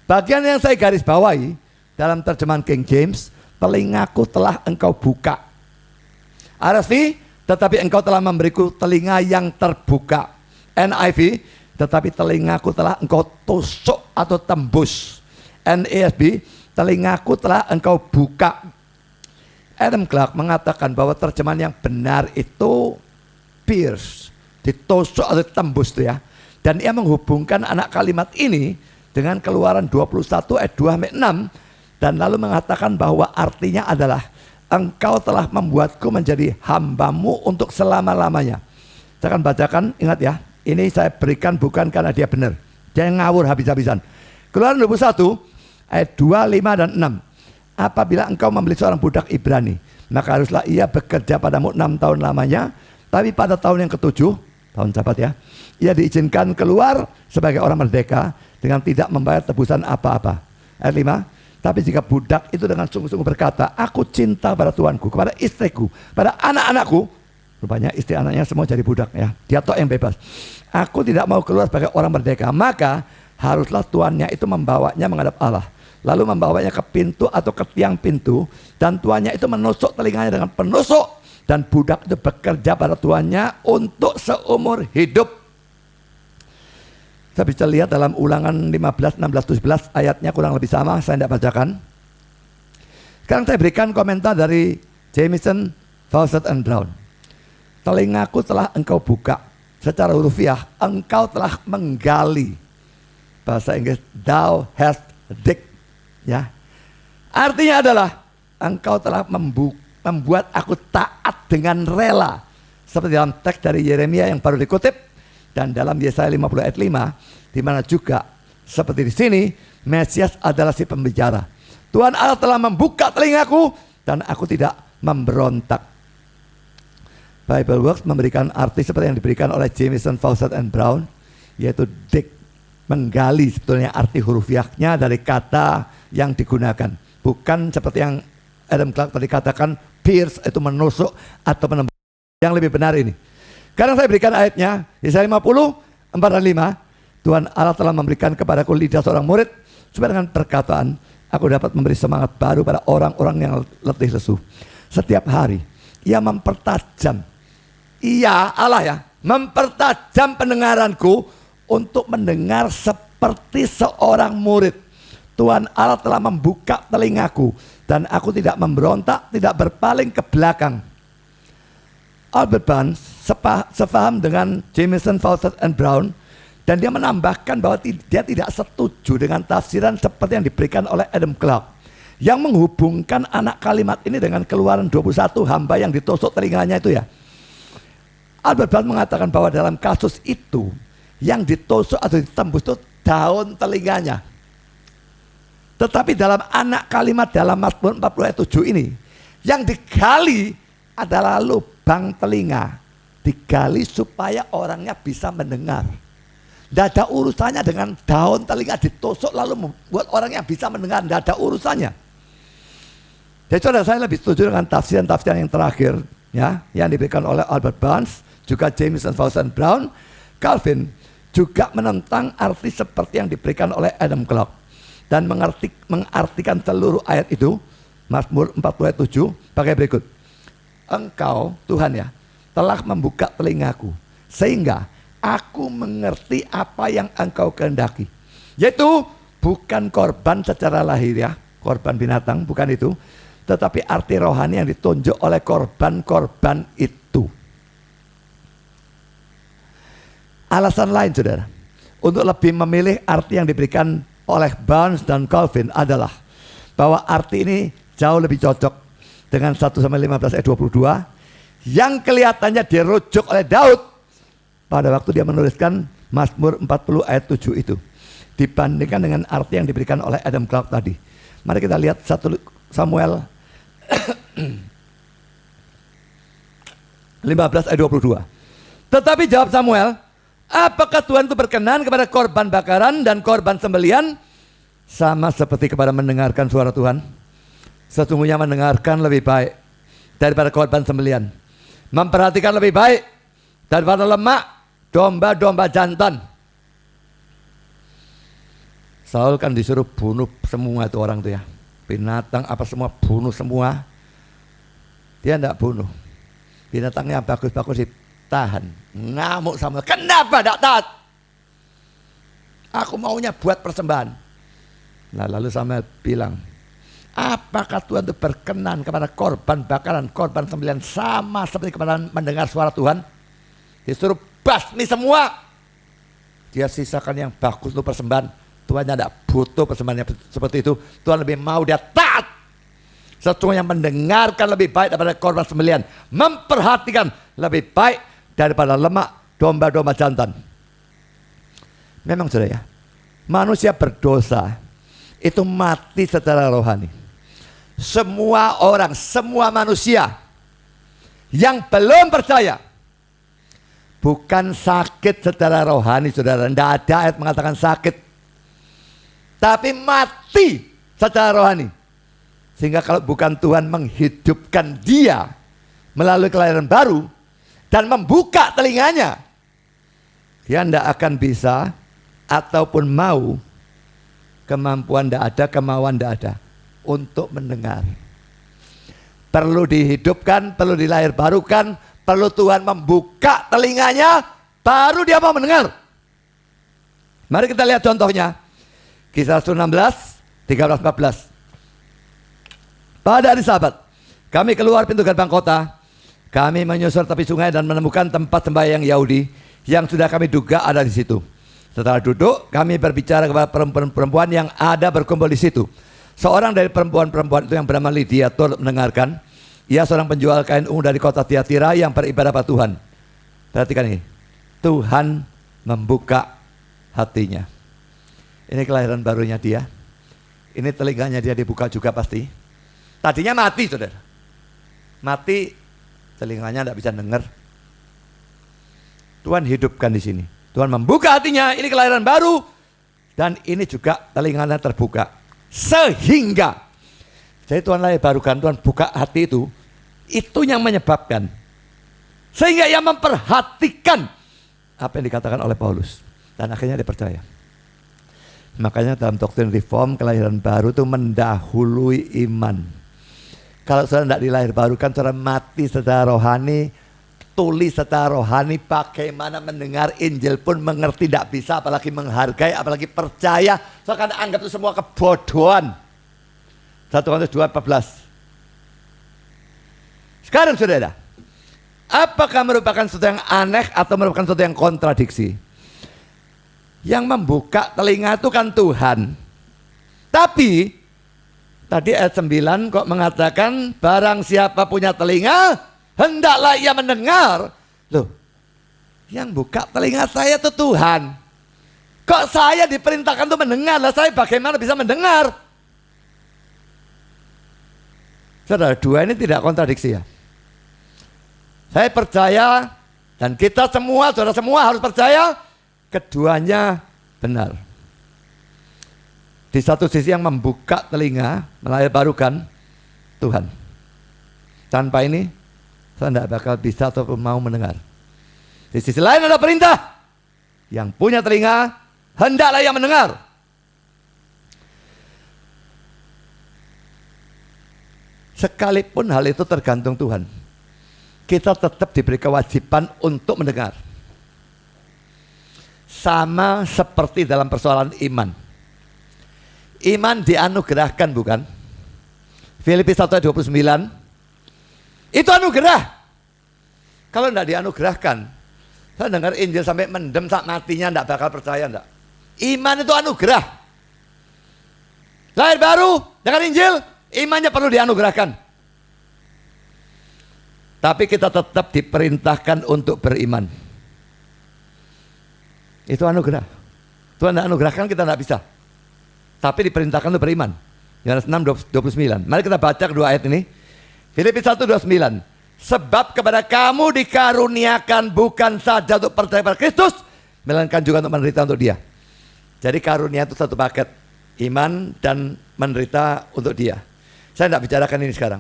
Bagian yang saya garis bawahi dalam terjemahan King James, telingaku telah engkau buka. RSV, tetapi engkau telah memberiku telinga yang terbuka. NIV, tetapi telingaku telah engkau tusuk atau tembus. NASB, telingaku telah engkau buka. Adam Clark mengatakan bahwa terjemahan yang benar itu pierce, ditusuk atau tembus itu ya. Dan ia menghubungkan anak kalimat ini dengan Keluaran 21 ayat 2-6 dan lalu mengatakan bahwa artinya adalah engkau telah membuatku menjadi hambamu untuk selama-lamanya. Saya akan bacakan, ingat ya, ini saya berikan bukan karena dia benar, dia ngawur habis-habisan. Keluaran 21 ayat 2, 5 dan 6. Apabila engkau membeli seorang budak Ibrani, maka haruslah ia bekerja padamu 6 tahun lamanya. Tapi pada tahun yang ke-7, tahun Sabat ya, ia diizinkan keluar sebagai orang merdeka dengan tidak membayar tebusan apa-apa. Ayat 5, tapi jika budak itu dengan sungguh-sungguh berkata, aku cinta pada tuanku, kepada istriku, pada anak-anakku, rupanya istri anaknya semua jadi budak ya, dia tok yang bebas. Aku tidak mau keluar sebagai orang merdeka, maka haruslah tuannya itu membawanya menghadap Allah. Lalu membawanya ke pintu atau ke tiang pintu, dan tuannya itu menusuk telinganya dengan penusuk, dan budak itu bekerja pada tuannya untuk seumur hidup. Saya bisa lihat dalam Ulangan 15, 16, 17 ayatnya kurang lebih sama, saya tidak bacakan. Sekarang saya berikan komentar dari Jamieson, Fausset and Brown. Telingaku telah engkau buka, secara hurufiah engkau telah menggali. Bahasa Inggris, thou hast digged, ya. Artinya adalah engkau telah membuat aku taat dengan rela. Seperti dalam teks dari Yeremia yang baru dikutip. Dan dalam Yesaya 50 ayat 5, di mana juga seperti di sini, Mesias adalah si pembicara. Tuhan Allah telah membuka telingaku dan aku tidak memberontak. Bible Works memberikan arti seperti yang diberikan oleh Jamieson, Fausset and Brown, yaitu dig, menggali sebetulnya arti hurufiahnya dari kata yang digunakan. Bukan seperti yang Adam Clark tadi katakan, pierce itu menusuk atau menembak. Yang lebih benar ini. Sekarang saya berikan ayatnya, Yesaya 50, 4 dan 5. Tuhan Allah telah memberikan kepadaku lidah seorang murid, supaya dengan perkataan aku dapat memberi semangat baru pada orang-orang yang letih lesu. Setiap hari ia mempertajam, Allah ya, mempertajam pendengaranku untuk mendengar seperti seorang murid. Tuhan Allah telah membuka telingaku dan aku tidak memberontak, tidak berpaling ke belakang. Albert Barnes sefaham dengan Jamieson, Fausset and Brown, dan dia menambahkan bahwa dia tidak setuju dengan tafsiran seperti yang diberikan oleh Adam Clark yang menghubungkan anak kalimat ini dengan Keluaran 21, hamba yang ditusuk telinganya itu ya. Albert Barnes mengatakan bahwa dalam kasus itu yang ditusuk atau ditembus itu daun telinganya. Tetapi dalam anak kalimat dalam Mazmur 40 ayat 7 ini yang digali adalah lubang telinga, digali supaya orangnya bisa mendengar. Tidak ada urusannya dengan daun telinga ditusuk lalu membuat orangnya bisa mendengar, tidak ada urusannya. Jadi saudara, saya lebih setuju dengan tafsiran-tafsiran yang terakhir ya, yang diberikan oleh Albert Barnes, juga Jamieson, Fausset and Brown. Calvin juga menentang arti seperti yang diberikan oleh Adam Clark dan mengartikan seluruh ayat itu, Mazmur 40 ayat 7, pakai berikut. Engkau Tuhan ya telah membuka telingaku sehingga aku mengerti apa yang engkau kehendaki, yaitu bukan korban secara lahir ya, korban binatang bukan itu, tetapi arti rohani yang ditunjuk oleh korban-korban itu. Alasan lain saudara untuk lebih memilih arti yang diberikan oleh Barnes dan Calvin adalah bahwa arti ini jauh lebih cocok dengan 1-15 ayat 22 yang kelihatannya dirujuk oleh Daud pada waktu dia menuliskan Mazmur 40 ayat 7 itu, dibandingkan dengan arti yang diberikan oleh Adam Clark tadi. Mari kita lihat 1 Samuel 15 ayat 22. Tetapi jawab Samuel, apakah Tuhan itu berkenan kepada korban bakaran dan korban sembelian sama seperti kepada mendengarkan suara Tuhan? Sesungguhnya mendengarkan lebih baik daripada korban sembelian, memperhatikan lebih baik daripada lemak domba-domba jantan. Saul kan disuruh bunuh semua itu orang itu ya, binatang apa semua bunuh semua. Dia tidak bunuh, binatangnya bagus-bagus ditahan. Ngamuk sama, kenapa tidak taat? Aku maunya buat persembahan. Nah lalu Samuel bilang, apakah Tuhan itu berkenan kepada korban bakaran, korban sembelian sama seperti kepada mendengar suara Tuhan? Disuruh basmi semua, dia sisakan yang bagus untuk persembahan. Tuhan tidak butuh persembahan seperti itu. Tuhan lebih mau dia taat. Sesungguhnya mendengarkan lebih baik daripada korban sembelian, memperhatikan lebih baik daripada lemak domba-domba jantan. Memang saudara ya, manusia berdosa itu mati secara rohani. Semua orang, semua manusia yang belum percaya bukan sakit secara rohani saudara, tidak ada ayat mengatakan sakit, tapi mati secara rohani. Sehingga kalau bukan Tuhan menghidupkan dia melalui kelahiran baru dan membuka telinganya, dia tidak akan bisa ataupun mau, kemampuan tidak ada, kemauan tidak ada untuk mendengar. Perlu dihidupkan, perlu dilahir barukan, perlu Tuhan membuka telinganya, baru dia mau mendengar. Mari kita lihat contohnya. Kisah Rasul 16, 13, 14. Pada hari Sabat, kami keluar pintu gerbang kota. Kami menyusur tepi sungai dan menemukan tempat sembahyang Yahudi yang sudah kami duga ada di situ. Setelah duduk, kami berbicara kepada perempuan-perempuan yang ada berkumpul di situ. Seorang dari perempuan-perempuan itu yang bernama Lydia turut mendengarkan. Ia seorang penjual kain ungu dari kota Tiatira yang beribadah pada Tuhan. Perhatikan ini. Tuhan membuka hatinya. Ini kelahiran barunya dia. Ini telinganya dia dibuka juga pasti. Tadinya mati, saudara. Mati, telinganya tidak bisa dengar. Tuhan hidupkan di sini. Tuhan membuka hatinya. Ini kelahiran baru. Dan ini juga telinganya terbuka. Sehingga. Jadi Tuhan lahir barukan, Tuhan buka hati itu. Itu yang menyebabkan. Sehingga ia memperhatikan apa yang dikatakan oleh Paulus. Dan akhirnya dia percaya. Makanya dalam doktrin reform, kelahiran baru itu mendahului iman. Kalau saudara tidak dilahir barukan, saudara mati secara rohani, tuli secara rohani, bagaimana mendengar Injil pun mengerti tidak bisa, apalagi menghargai, apalagi percaya. Soalnya anggap itu semua kebodohan. 1 Korintus 2:14. Sekarang saudara, apakah merupakan sesuatu yang aneh atau merupakan sesuatu yang kontradiksi? Yang membuka telinga itu kan Tuhan. Tapi tadi ayat 9 kok mengatakan barang siapa punya telinga hendaklah ia mendengar. Loh, yang buka telinga saya itu Tuhan. Kok saya diperintahkan untuk mendengar? Lah saya bagaimana bisa mendengar? Saudara, dua ini tidak kontradiksi ya. Saya percaya dan kita semua, saudara semua harus percaya keduanya benar. Di satu sisi yang membuka telinga, melahir barukan Tuhan. Tanpa ini, saya tidak bakal bisa ataupun mau mendengar. Di sisi lain ada perintah. Yang punya telinga, hendaklah yang mendengar. Sekalipun hal itu tergantung Tuhan, kita tetap diberi kewajiban untuk mendengar. Sama seperti dalam persoalan iman. Iman dianugerahkan bukan? Filipi 1:29. Itu anugerah. Kalau tidak dianugerahkan, saya dengar Injil sampai mendem saat matinya tidak bakal percaya enggak. Iman itu anugerah. Lahir baru dengan Injil, imannya perlu dianugerahkan. Tapi kita tetap diperintahkan untuk beriman. Itu anugerah. Tuhan tidak anugerahkan, kita tidak bisa. Tapi diperintahkan untuk beriman. Yohanes 6:29. Mari kita baca kedua ayat ini. Filipi 1:29. Sebab kepada kamu dikaruniakan bukan saja untuk percaya pada Kristus, melainkan juga untuk menderita untuk Dia. Jadi karunia itu satu paket. Iman dan menderita untuk Dia. Saya tidak bicarakan ini sekarang.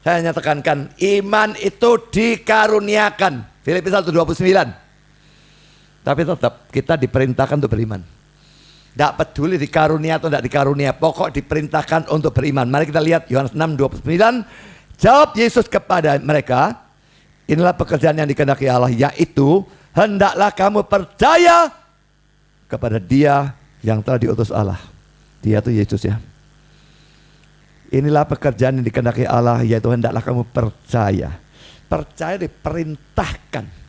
Saya hanya tekankan iman itu dikaruniakan. Filipi 1:29. Tapi tetap kita diperintahkan untuk beriman. Tidak peduli dikarunia atau tidak dikarunia, pokok diperintahkan untuk beriman. Mari kita lihat Yohanes 6:29. Jawab Yesus kepada mereka, inilah pekerjaan yang dikehendaki Allah, yaitu hendaklah kamu percaya kepada Dia yang telah diutus Allah. Dia itu Yesus ya. Inilah pekerjaan yang dikehendaki Allah, yaitu hendaklah kamu percaya. Percaya diperintahkan.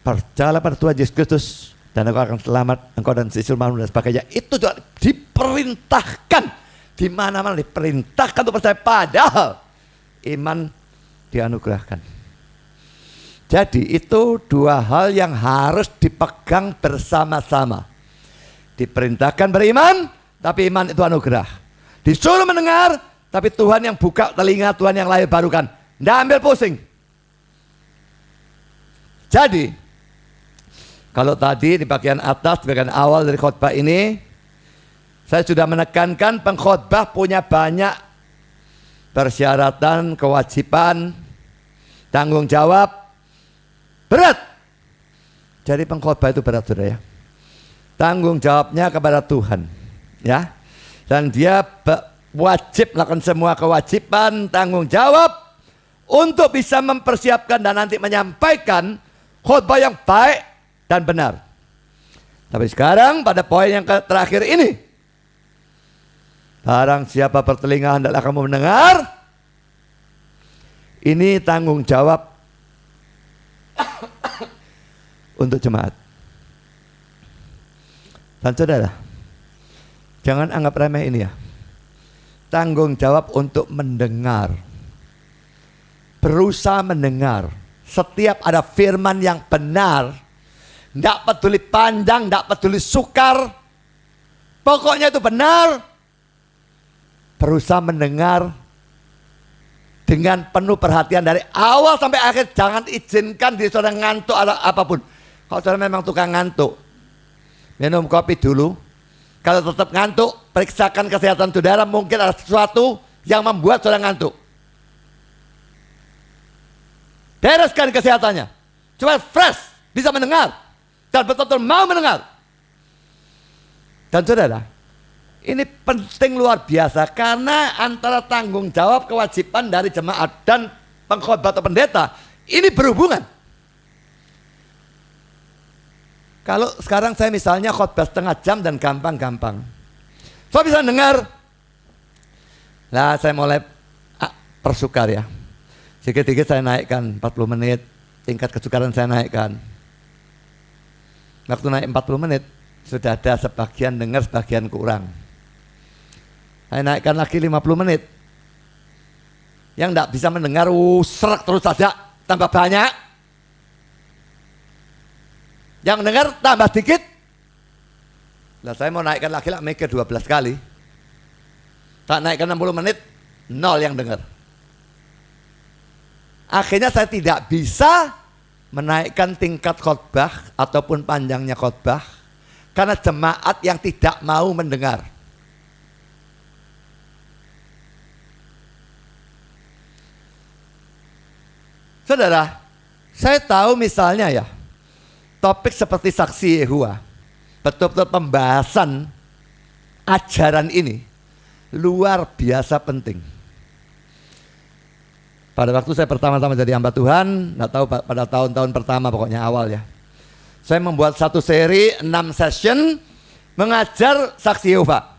Percayalah pada Tuhan Yesus Kristus dan engkau akan selamat, engkau dan sesamamu dan sebagainya. Itu juga diperintahkan. Di mana-mana diperintahkan untuk percaya, padahal iman dianugerahkan. Jadi itu dua hal yang harus dipegang bersama-sama. Diperintahkan beriman, tapi iman itu anugerah. Disuruh mendengar, tapi Tuhan yang buka telinga, Tuhan yang lahir barukan. Nggak ambil pusing. Jadi kalau tadi di bagian atas, bagian awal dari khotbah ini, saya sudah menekankan pengkhotbah punya banyak persyaratan, kewajiban, tanggung jawab, berat. Jadi pengkhotbah itu berat, saudara ya. Tanggung jawabnya kepada Tuhan, ya. Dan dia wajib melakukan semua kewajiban, tanggung jawab untuk bisa mempersiapkan dan nanti menyampaikan khotbah yang baik dan benar. Tapi sekarang pada poin yang terakhir ini, barang siapa bertelinga hendaklah kamu mendengar. Ini tanggung jawab untuk jemaat. Dan saudara, jangan anggap remeh ini ya. Tanggung jawab untuk mendengar. Berusaha mendengar. Setiap ada firman yang benar, tidak peduli panjang, tidak peduli sukar, pokoknya itu benar. Berusaha mendengar dengan penuh perhatian dari awal sampai akhir. Jangan izinkan diri saudara ngantuk atau apapun. Kalau saudara memang tukang ngantuk, minum kopi dulu. Kalau tetap ngantuk, periksakan kesehatan saudara. Mungkin ada sesuatu yang membuat saudara ngantuk. Bereskan kesehatannya. Cuma fresh, bisa mendengar. Dan betul-betul mau mendengar. Dan saudara, ini penting luar biasa. Karena antara tanggung jawab kewajiban dari jemaat dan pengkhotbah atau pendeta, ini berhubungan. Kalau sekarang saya misalnya khotbah setengah jam dan gampang-gampang, saya bisa dengar. Nah, saya mulai persukar ya. Sedikit-sedikit saya naikkan 40 menit, tingkat kesukaran saya naikkan. Waktu naik 40 menit, sudah ada sebagian dengar, sebagian kurang. Saya naikkan lagi 50 menit. Yang tidak bisa mendengar, serak terus saja, tambah banyak. Yang mendengar tambah sedikit. Nah, saya mau naikkan lagi lah, ke 12 kali. Tak naikkan 60 menit, 0 yang dengar. Akhirnya saya tidak bisa menaikkan tingkat khotbah ataupun panjangnya khotbah karena jemaat yang tidak mau mendengar. Saudara, saya tahu misalnya ya, topik seperti saksi Yehova, betul-betul pembahasan ajaran ini luar biasa penting. Pada waktu saya pertama-tama jadi hamba Tuhan, nggak tahu pada tahun-tahun pertama pokoknya awal ya. Saya membuat satu seri 6 session mengajar saksi Yehova.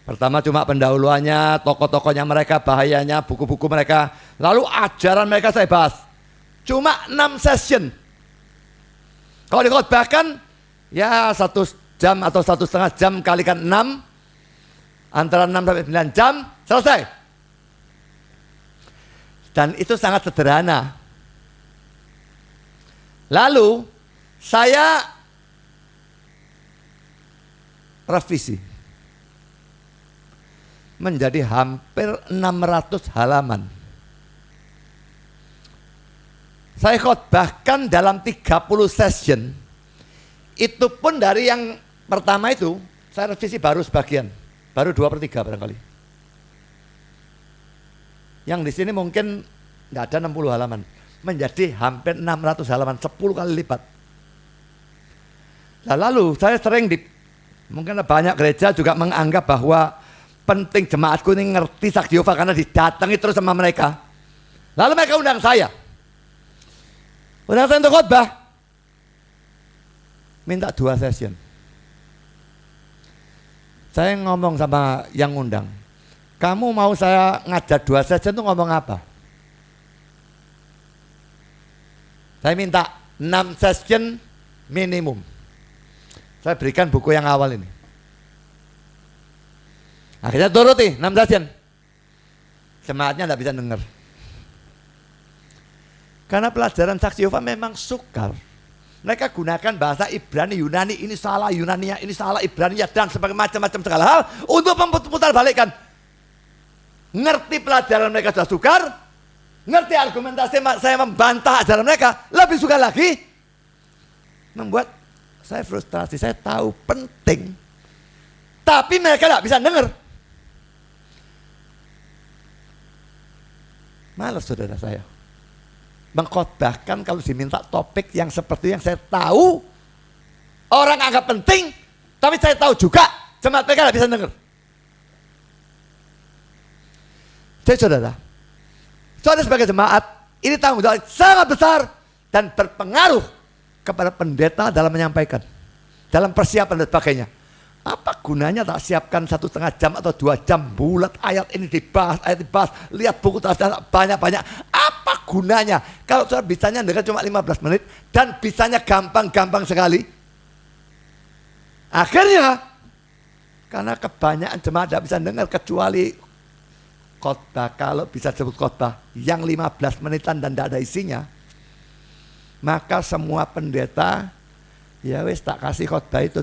Pertama cuma pendahuluannya, tokoh-tokohnya mereka, bahayanya, buku-buku mereka. Lalu ajaran mereka saya bahas. Cuma 6 session. Kalau dikhotbahkan, ya 1 jam atau 1,5 jam kalikan 6. Antara 6 sampai 9 jam, selesai. Dan itu sangat sederhana. Lalu saya revisi menjadi hampir 600 halaman. Saya khotbahkan dalam 30 session. Itu pun dari yang pertama itu saya revisi baru sebagian, baru 2/3 barangkali. Yang di sini mungkin nggak ada 60 halaman, menjadi hampir 600 halaman, 10 kali lipat. Nah, lalu saya sering mungkin banyak gereja juga menganggap bahwa penting jemaatku ini ngerti saksi Yehova karena didatangi terus sama mereka. Lalu mereka undang saya untuk khotbah, minta 2 session. Saya ngomong sama yang undang, kamu mau saya ngajar 2 session itu ngomong apa? Saya minta 6 session minimum. Saya berikan buku yang awal ini. Akhirnya turuti 6 session. Jemaatnya tidak bisa dengar. Karena pelajaran saksi Yehova memang sukar. Mereka gunakan bahasa Ibrani, Yunani, ini salah Yunania, ini salah Ibrania, dan sebagai macam-macam segala hal untuk memutar balikkan. Ngerti pelajaran mereka sudah sukar, ngerti argumentasi saya membantah ajaran mereka, lebih sukar lagi. Membuat saya frustrasi, saya tahu penting, tapi mereka tidak bisa dengar. Malas saudara saya mengkhotbahkan kalau diminta topik yang seperti yang saya tahu orang anggap penting, tapi saya tahu juga jemaat mereka tidak bisa dengar. Jadi saudara sebagai jemaat, ini tanggung jawab sangat besar dan berpengaruh kepada pendeta dalam menyampaikan. dalam persiapan dan sebagainya. Apa gunanya tak siapkan 1,5 jam atau 2 jam bulat, ayat ini dibahas, lihat buku banyak-banyak. Apa gunanya kalau saudara bisanya dengan cuma 15 menit dan bisanya gampang-gampang sekali? Akhirnya karena kebanyakan jemaat tidak bisa dengar kecuali khotbah, kalau bisa disebut khotbah yang 15 menitan dan tidak ada isinya, maka semua pendeta ya wis tak kasih khotbah itu,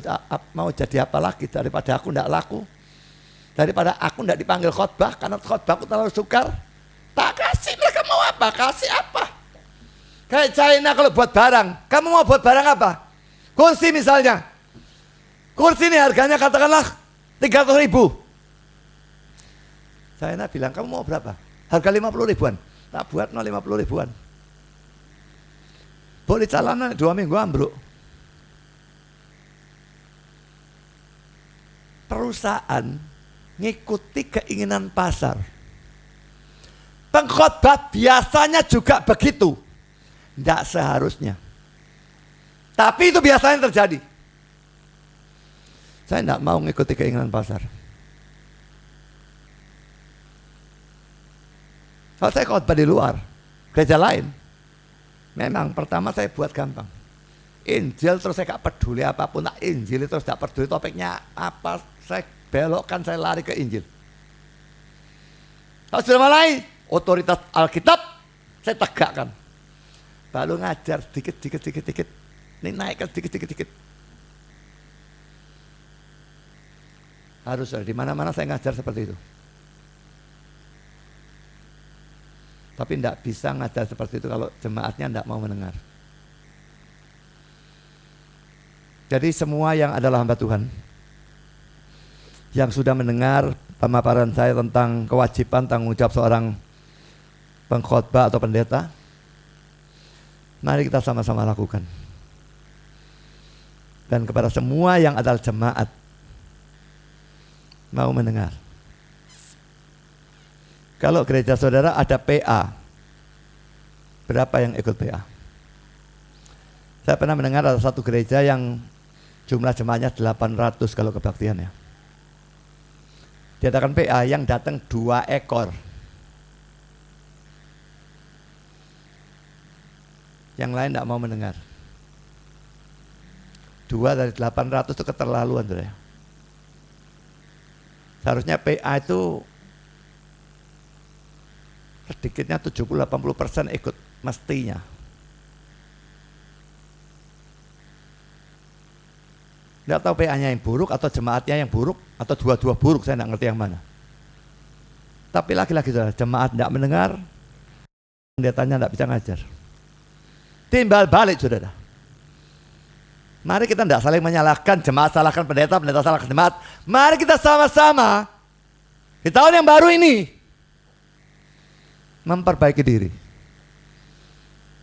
mau jadi apa lagi daripada aku tidak laku, daripada aku tidak dipanggil khotbah karena khotbahku terlalu sukar, tak kasih. Mereka mau apa? Kasih apa? Kayak China kalau buat barang, kamu mau buat barang apa? Kursi misalnya, kursi ini harganya katakanlah 300.000. China bilang kamu mau berapa? Harga 50 ribuan, tak buat 50 ribuan. Boleh calanan 2 minggu ambruk. Perusahaan ngikuti keinginan pasar. Pengkhotbah biasanya juga begitu. Tidak seharusnya. Tapi itu biasanya terjadi. Saya tidak mau ngikuti keinginan pasar. Kalau saya khotbah di luar, gereja lain, memang pertama saya buat gampang. Injil terus saya gak peduli apapun, tak Injil terus gak peduli topiknya apa, saya belokkan, saya lari ke Injil. Kalau sudah mulai otoritas Alkitab saya tegakkan, baru ngajar sedikit, ini naikkan sedikit. Harus di mana-mana saya ngajar seperti itu. Tapi tidak bisa ngajar seperti itu kalau jemaatnya tidak mau mendengar. Jadi semua yang adalah hamba Tuhan, yang sudah mendengar pemaparan saya tentang kewajiban tanggung jawab seorang pengkhotbah atau pendeta, mari kita sama-sama lakukan. Dan kepada semua yang adalah jemaat, mau mendengar. Kalau gereja saudara ada PA, berapa yang ikut PA? Saya pernah mendengar ada satu gereja yang jumlah jemaatnya 800 kalau kebaktiannya. Diadakan PA yang datang 2 ekor. Yang lain tidak mau mendengar. 2 dari 800 itu keterlaluan, saudara. Seharusnya PA itu sedikitnya 70-80% ikut mestinya. Tidak tahu PA-nya yang buruk atau jemaatnya yang buruk atau dua-dua buruk, saya tidak ngerti yang mana. Tapi lagi-lagi saudara, jemaat tidak mendengar, pendetanya tidak bisa ngajar. Timbal balik saudara. Mari kita tidak saling menyalahkan jemaat, salahkan pendeta, pendeta salahkan jemaat. Mari kita sama-sama di tahun yang baru ini memperbaiki diri.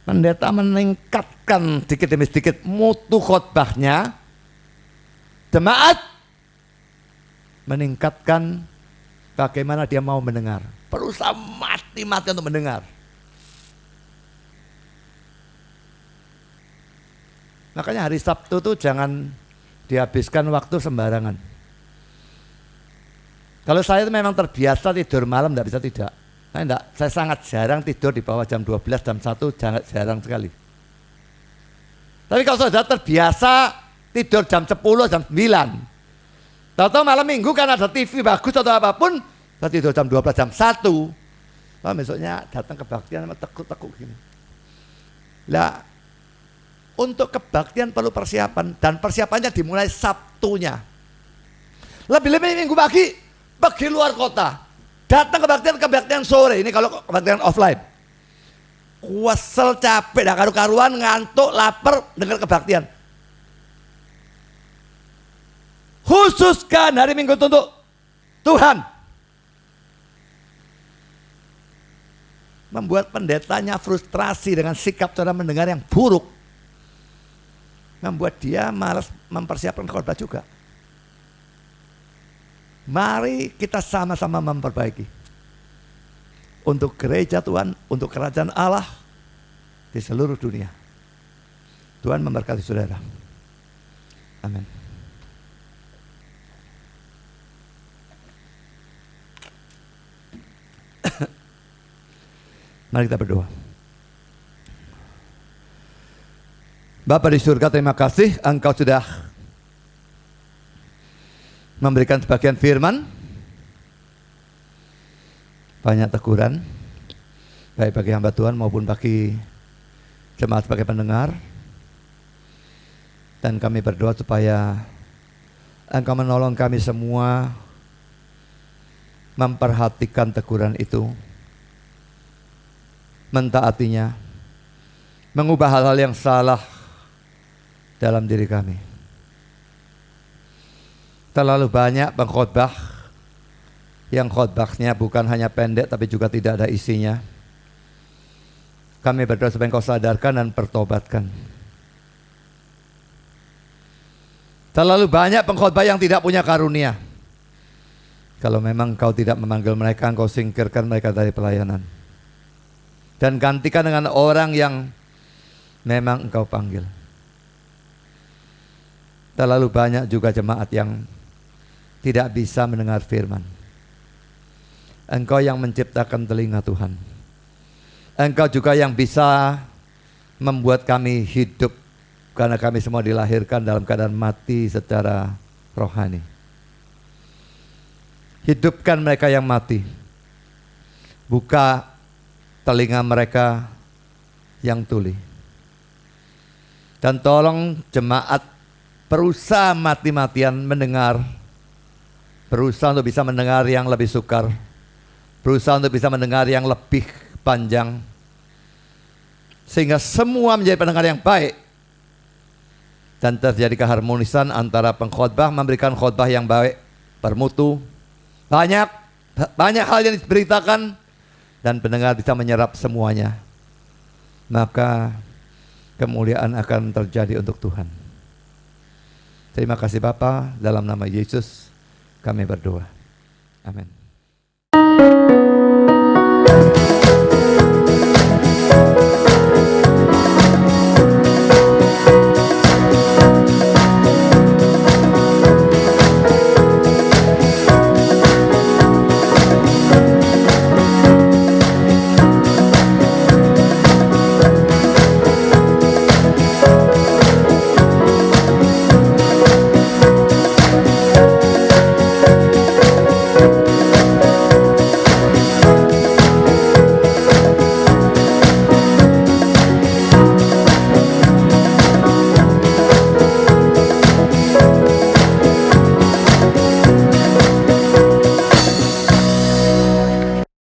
Pendeta meningkatkan sedikit demi sedikit mutu khotbahnya. Jemaat meningkatkan bagaimana dia mau mendengar. Berusaha mati-mati untuk mendengar. Makanya hari Sabtu tuh jangan dihabiskan waktu sembarangan. Kalau saya itu memang terbiasa tidur malam, tidak bisa tidak. Saya sangat jarang tidur di bawah jam 12, jam 1, jarang sekali. Tapi kalau saudara terbiasa tidur jam 10, jam 9. Tahu-tahu malam minggu kan ada TV bagus atau apapun, saya tidur jam 12, jam 1. Lalu besoknya datang kebaktian sama tekuk-tekuk gini. Lah, untuk kebaktian perlu persiapan, dan persiapannya dimulai Sabtunya. Lebih-lebih minggu pagi, pergi luar kota. Datang kebaktian sore, ini kalau kebaktian offline. Kuasel, capek, dah karu-karuan, ngantuk, lapar, dengar kebaktian. Khususkan hari Minggu untuk Tuhan. Membuat pendetanya frustrasi dengan sikap cara mendengar yang buruk. Membuat dia malas mempersiapkan khotbah juga. Mari kita sama-sama memperbaiki. Untuk gereja Tuhan, untuk kerajaan Allah di seluruh dunia. Tuhan memberkati saudara. Amin. Mari kita berdoa. Bapa di surga, terima kasih Engkau sudah memberikan sebagian firman, banyak teguran, baik bagi hamba Tuhan maupun bagi jemaat sebagai pendengar. Dan kami berdoa supaya Engkau menolong kami semua memperhatikan teguran itu, mentaatinya, mengubah hal-hal yang salah dalam diri kami. Terlalu banyak pengkhotbah yang khotbahnya bukan hanya pendek tapi juga tidak ada isinya. Kami berdoa supaya Engkau sadarkan dan pertobatkan. Terlalu banyak pengkhotbah yang tidak punya karunia. Kalau memang Engkau tidak memanggil mereka, Engkau singkirkan mereka dari pelayanan. Dan gantikan dengan orang yang memang Engkau panggil. Terlalu banyak juga jemaat yang tidak bisa mendengar firman. Engkau yang menciptakan telinga Tuhan. Engkau juga yang bisa membuat kami hidup, karena kami semua dilahirkan dalam keadaan mati secara rohani. Hidupkan mereka yang mati. Buka telinga mereka yang tuli. Dan tolong jemaat berusaha mati-matian mendengar, berusaha untuk bisa mendengar yang lebih sukar, berusaha untuk bisa mendengar yang lebih panjang, sehingga semua menjadi pendengar yang baik dan terjadi keharmonisan antara pengkhotbah memberikan khotbah yang baik, bermutu, banyak hal yang diberitakan dan pendengar bisa menyerap semuanya. Maka kemuliaan akan terjadi untuk Tuhan. Terima kasih Bapa, dalam nama Yesus kami berdoa. Amin.